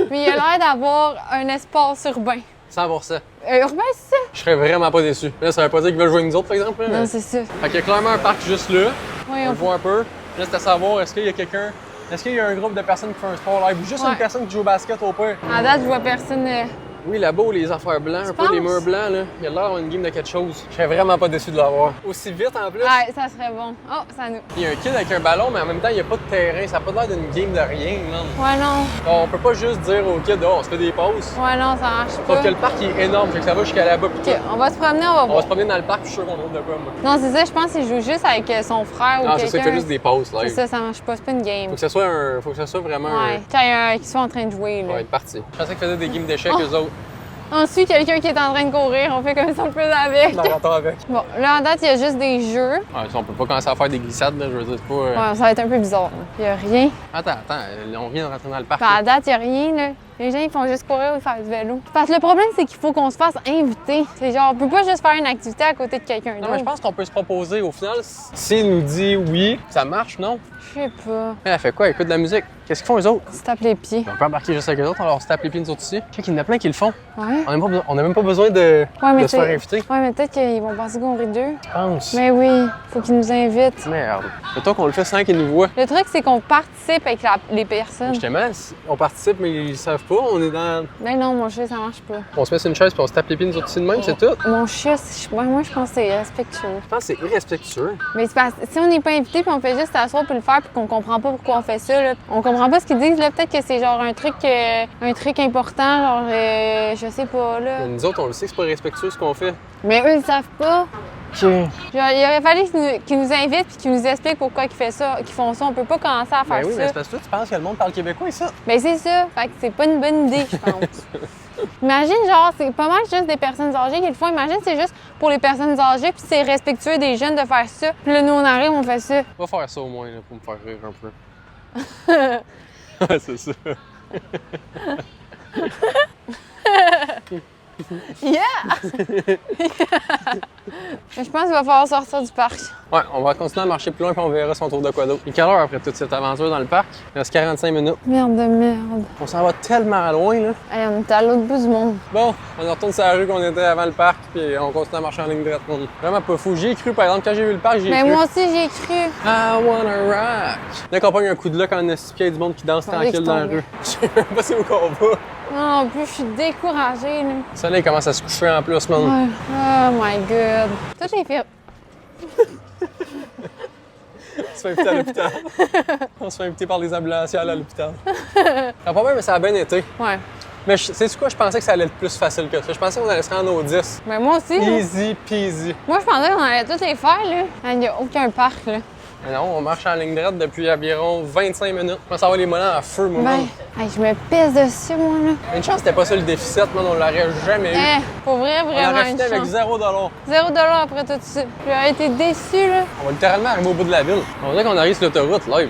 Speaker 3: Mais il a l'air d'avoir un espace urbain.
Speaker 2: 100%.
Speaker 3: Urbain, c'est ça?
Speaker 2: Je serais vraiment pas déçu. Là, ça veut pas dire qu'ils veulent jouer avec nous autres, par exemple. Là,
Speaker 3: Non,
Speaker 2: mais-
Speaker 3: c'est ça.
Speaker 2: Fait qu'il y a clairement un parc juste là.
Speaker 3: Oui,
Speaker 2: On le voit un peu. Là, c'est à savoir, est-ce qu'il y a quelqu'un. Est-ce qu'il y a un groupe de personnes qui font un sport live ou juste
Speaker 3: Ouais.
Speaker 2: une personne qui joue au basket au pire?
Speaker 3: À date, je vois personne.
Speaker 2: Oui, là-bas, où les affaires blancs, un peu
Speaker 3: penses?
Speaker 2: les murs blancs, là. Il y a l'air d'avoir une game de quelque chose. Je serais vraiment pas déçu de l'avoir. Aussi vite en plus.
Speaker 3: Ouais, ça serait bon. Oh, ça nous.
Speaker 2: Il y a un kid avec un ballon, mais en même temps, il n'y a pas de terrain. Ça n'a pas l'air d'une game de rien, man.
Speaker 3: Ouais, non.
Speaker 2: On peut pas juste dire au kid, oh, on se fait des pauses.
Speaker 3: Ouais, non, ça marche
Speaker 2: Sauf
Speaker 3: pas.
Speaker 2: que le parc il est énorme, fait que ça va jusqu'à là-bas. Puis
Speaker 3: Ok, on va se promener, on va
Speaker 2: on va
Speaker 3: voir.
Speaker 2: se promener dans le parc, puis je suis sûr qu'on trouve de quoi, moi.
Speaker 3: Non, c'est ça, je pense qu'il joue juste avec son frère ou
Speaker 2: Non, je sais, il fait
Speaker 3: quelqu'un.
Speaker 2: juste des pauses, là.
Speaker 3: C'est ça, ça marche pas. C'est pas une game.
Speaker 2: Faut que ça soit vraiment
Speaker 3: Ouais, qu'ils soient en train de jouer,
Speaker 2: un.
Speaker 3: là.
Speaker 2: Ouais, parti. Je pensais qu'ils faisaient des games d'échecs,
Speaker 3: Oh.
Speaker 2: eux autres.
Speaker 3: On suit quelqu'un qui est en train de courir, on fait comme ça on peut avec.
Speaker 2: Dans le temps avec.
Speaker 3: Bon, là, en date, il y a juste des jeux.
Speaker 2: Ouais, ça, on peut pas commencer à faire des glissades, là. Je veux dire, c'est pas.
Speaker 3: Ouais, ça va être un peu bizarre. Là. Il y a rien.
Speaker 2: Attends, on vient de rentrer dans le parc.
Speaker 3: Puis à date, il y a rien, là. Les gens, ils font juste courir ou faire du vélo. Parce que le problème, c'est qu'il faut qu'on se fasse inviter. C'est genre, on peut pas juste faire une activité à côté de quelqu'un
Speaker 2: Non,
Speaker 3: d'autre.
Speaker 2: mais je pense qu'on peut se proposer. Au final, s'il nous dit oui, ça marche, non?
Speaker 3: Je sais pas.
Speaker 2: Elle fait quoi? Elle écoute de la musique. Qu'est-ce qu'ils font, eux autres?
Speaker 3: Tu tapes les pieds.
Speaker 2: On peut embarquer juste avec eux autres, on leur se tape les pieds, nous autres ici. Je sais qu'il y en a plein qui le font.
Speaker 3: Ouais.
Speaker 2: On n'a même pas besoin de,
Speaker 3: Ouais, mais
Speaker 2: de se faire
Speaker 3: c'est-
Speaker 2: inviter.
Speaker 3: Ouais, mais peut-être qu'ils vont penser qu'on rit d'eux.
Speaker 2: Je pense.
Speaker 3: Mais oui, faut qu'ils nous invitent.
Speaker 2: Merde. Mettons qu'on le fait sans qu'ils nous voient.
Speaker 3: Le truc, c'est qu'on participe avec les personnes.
Speaker 2: Justement, on participe, mais ils savent pas. On est dans.
Speaker 3: Ben non, mon chat, ça marche pas.
Speaker 2: On se met sur une chaise puis on se tape les pieds, nous autres ici de même, c'est tout.
Speaker 3: Mon chat, moi, je pense que c'est respectueux.
Speaker 2: Je pense que c'est irrespectueux.
Speaker 3: Mais c'est parce si on n'est pas invité puis on fait juste s'asseoir puis le faire puis qu'on comprend pas pourquoi on fait ça, là, on comprend pas ce qu'ils disent, là, peut-être que c'est genre un truc important, genre, je sais pas, là.
Speaker 2: Mais nous autres, on le sait que c'est pas respectueux ce qu'on fait.
Speaker 3: Mais eux, ils savent pas.
Speaker 2: OK.
Speaker 3: Genre, il aurait fallu qu'ils nous invitent puis qu'ils nous expliquent pourquoi qu'ils font ça. On peut pas commencer à faire
Speaker 2: Ben oui, mais
Speaker 3: ça.
Speaker 2: c'est parce que toi, tu penses que le monde parle québécois et ça.
Speaker 3: Ben c'est ça. Fait que c'est pas une bonne idée, je pense. Imagine, genre, c'est pas mal juste des personnes âgées qui le font. Imagine, c'est juste pour les personnes âgées puis c'est respectueux des jeunes de faire ça. Puis là, nous, on arrive, on fait ça.
Speaker 2: On va faire ça au moins, là, pour me faire rire un peu. Ouais, c'est ça.
Speaker 3: Yeah! Je pense qu'il va falloir sortir du parc.
Speaker 2: Ouais, on va continuer à marcher plus loin puis on verra si on trouve de quoi d'autre. Et quelle heure après toute cette aventure dans le parc? Il reste 45 minutes.
Speaker 3: Merde de merde.
Speaker 2: On s'en va tellement loin, là.
Speaker 3: Hey, on est à l'autre bout du monde.
Speaker 2: Bon, on retourne sur la rue qu'on était avant le parc puis on continue à marcher en ligne droite. Vraiment pas fou. J'y ai cru, par exemple, quand j'ai vu le parc, j'y ai
Speaker 3: Mais
Speaker 2: cru.
Speaker 3: moi aussi, j'ai cru.
Speaker 2: I wanna rock! Là qu'on pogne un coup de luck en esti, il y a du monde qui danse
Speaker 3: Allez,
Speaker 2: tranquille dans la
Speaker 3: tombe.
Speaker 2: rue. Je sais même pas c'est où qu'on va.
Speaker 3: Non, en plus, je suis découragée, là.
Speaker 2: Le soleil commence à se coucher en plus, man.
Speaker 3: Ouais. Oh my god. Tout est fait.
Speaker 2: On se fait inviter à l'hôpital. On se fait inviter par les ambulanciers à l'hôpital. Ça pas bien, mais ça a bien été.
Speaker 3: Ouais.
Speaker 2: Mais sais-tu quoi? Je pensais que ça allait être plus facile que ça. Je pensais qu'on allait se rendre aux 10.
Speaker 3: Mais moi aussi. là.
Speaker 2: Easy peasy.
Speaker 3: Moi, je pensais qu'on allait tous les faire, là. Il n'y a aucun parc, là.
Speaker 2: Mais non, on marche en ligne droite depuis environ 25 minutes. Je pense avoir les mollets en feu, moi.
Speaker 3: Ben, hey, je me pisse dessus, moi, là.
Speaker 2: Une chance, c'était pas ça le déficit, man. On l'aurait jamais eu.
Speaker 3: Eh, pour vrai,
Speaker 2: On
Speaker 3: vraiment
Speaker 2: aurait
Speaker 3: une
Speaker 2: fini avec
Speaker 3: chance.
Speaker 2: 0 $.
Speaker 3: 0 $ après tout ça. J'aurais été déçue, là.
Speaker 2: On va littéralement arriver au bout de la ville. On dirait qu'on arrive sur l'autoroute, live.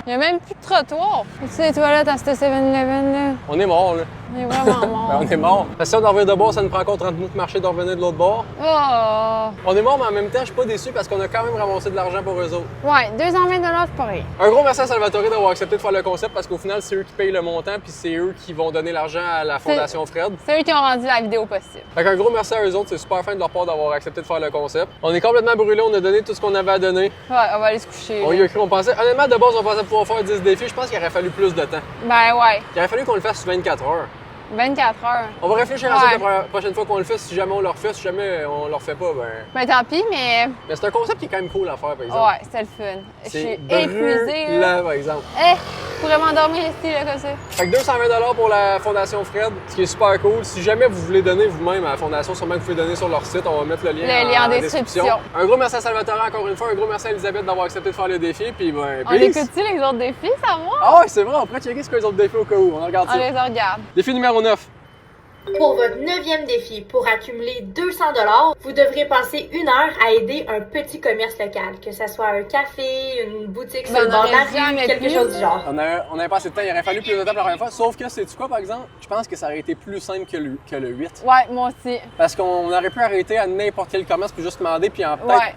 Speaker 3: Il n'y a même plus de trottoir. Tu sais, les toilettes à ce 7-Eleven, là.
Speaker 2: On est mort, là.
Speaker 3: On est vraiment
Speaker 2: Ben,
Speaker 3: mort.
Speaker 2: on est mort. Parce que si on en revient de bord, ça nous prend encore 30 minutes de marcher de revenir de l'autre bord.
Speaker 3: Oh!
Speaker 2: On est mort, mais en même temps, je suis pas déçu parce qu'on a quand même ramassé de l'argent pour eux autres.
Speaker 3: Ouais, 220 $, c'est pas rien.
Speaker 2: Un gros merci à Salvatore d'avoir accepté de faire le concept parce qu'au final, c'est eux qui payent le montant puis c'est eux qui vont donner l'argent à la Fondation Fred.
Speaker 3: C'est eux qui ont rendu la vidéo possible.
Speaker 2: Fait qu'un gros merci à eux autres, c'est super fin de leur part d'avoir accepté de faire le concept. On est complètement brûlés, on a donné tout ce qu'on avait à donner.
Speaker 3: Ouais, on va aller se coucher.
Speaker 2: On y a cru, on pensait, honnêtement, de base, on pensait pouvoir faire 10 défis. Je pense qu'il aurait fallu plus de temps.
Speaker 3: Ben ouais,
Speaker 2: Il aurait fallu qu'on le fasse sur 24 heures.
Speaker 3: 24 heures.
Speaker 2: On va réfléchir à ça
Speaker 3: Ouais.
Speaker 2: la prochaine fois qu'on le fait. Si jamais on le refait, si jamais on le refait pas, ben.
Speaker 3: Ben tant pis, mais
Speaker 2: Mais c'est un concept qui est quand même cool à faire, par exemple.
Speaker 3: ouais, c'était le fun. Je suis épuisée. Là.
Speaker 2: brûlant, par exemple.
Speaker 3: Je pourrais m'endormir ici, là, comme ça.
Speaker 2: Fait que 220 $ pour la Fondation Fred, ce qui est super cool. Si jamais vous voulez donner vous-même à la Fondation, sûrement que vous pouvez donner sur leur site. On va mettre le lien,
Speaker 3: en description.
Speaker 2: Un gros merci à Salvatore encore une fois. Un gros merci à Elisabeth d'avoir accepté de faire le défi. Puis ben,
Speaker 3: On
Speaker 2: peace.
Speaker 3: écoute-tu les autres défis, ça va?
Speaker 2: Ah ouais, c'est vrai, on pourrait checker ce que les autres défis au cas où. On regarde
Speaker 3: On
Speaker 2: ça.
Speaker 3: les regarde.
Speaker 2: Défi numéro 9.
Speaker 4: Pour votre 9e défi, pour accumuler 200 $, vous devrez passer 1 heure à aider un petit commerce local, que ce soit un café, une boutique sur
Speaker 3: Ben,
Speaker 4: le bord de la
Speaker 3: on aurait jamais
Speaker 4: rue, quelque
Speaker 3: pu.
Speaker 4: chose du genre.
Speaker 2: On avait pas assez de temps, il aurait fallu plus de temps la première fois. Sauf que, sais-tu quoi, par exemple? Je pense que ça aurait été plus simple que le 8.
Speaker 3: Ouais, moi aussi.
Speaker 2: Parce qu'on aurait pu arrêter à n'importe quel commerce puis juste demander, puis
Speaker 3: Ouais.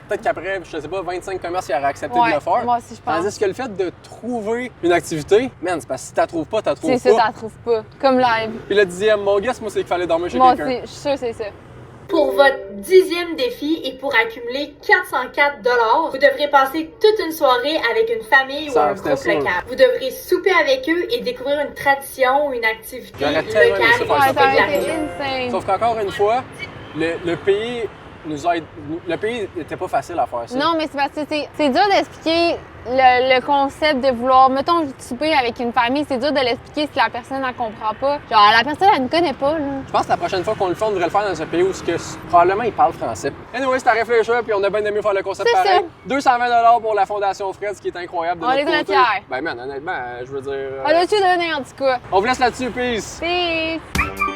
Speaker 2: peut-être qu'après, je sais pas, 25 commerces, ils auraient accepté
Speaker 3: Ouais,
Speaker 2: de le faire.
Speaker 3: moi aussi, je pense.
Speaker 2: Tandis que le fait de trouver une activité, man, c'est parce que si t'as trouves pas, t'as trouves
Speaker 3: C'est ça,
Speaker 2: pas.
Speaker 3: t'en trouves pas. Comme live.
Speaker 2: Puis le 10e, mon guess, moi, c'est qu'il fallait dormir chez
Speaker 3: Moi
Speaker 2: quelqu'un.
Speaker 3: aussi, je suis sûre que c'est ça.
Speaker 4: Pour votre 10e défi et pour accumuler 404 $, vous devrez passer toute une soirée avec une famille ou
Speaker 2: Ça,
Speaker 4: un
Speaker 2: c'était
Speaker 4: groupe
Speaker 2: sûr.
Speaker 4: local. Vous devrez souper avec eux et découvrir une tradition ou une activité
Speaker 2: J'aurais tellement aimé ça
Speaker 4: locale
Speaker 2: faire
Speaker 3: Ouais,
Speaker 2: ça.
Speaker 3: ça
Speaker 4: de la
Speaker 3: aurait été
Speaker 4: région.
Speaker 3: insane.
Speaker 2: Sauf qu'encore une fois, le pays nous aide. Le pays était pas facile à faire ça.
Speaker 3: Non, mais c'est parce que c'est dur d'expliquer le concept de vouloir, mettons, souper avec une famille, c'est dur de l'expliquer si la personne n'en comprend pas. Genre, la personne, elle ne connaît pas, là.
Speaker 2: Je pense que la prochaine fois qu'on le fait, on devrait le faire dans un pays où probablement ils parlent français. Anyway, c'est à réfléchir, puis on a bien aimé faire le concept
Speaker 3: C'est
Speaker 2: pareil.
Speaker 3: ça.
Speaker 2: 220 $, pour la Fondation Fred, ce qui est incroyable de
Speaker 3: On
Speaker 2: notre
Speaker 3: est très
Speaker 2: côté.
Speaker 3: fiers.
Speaker 2: Ben man, honnêtement, je veux dire...
Speaker 3: On l'a-tu donné, en tout cas.
Speaker 2: on vous laisse là-dessus, peace!
Speaker 3: Peace!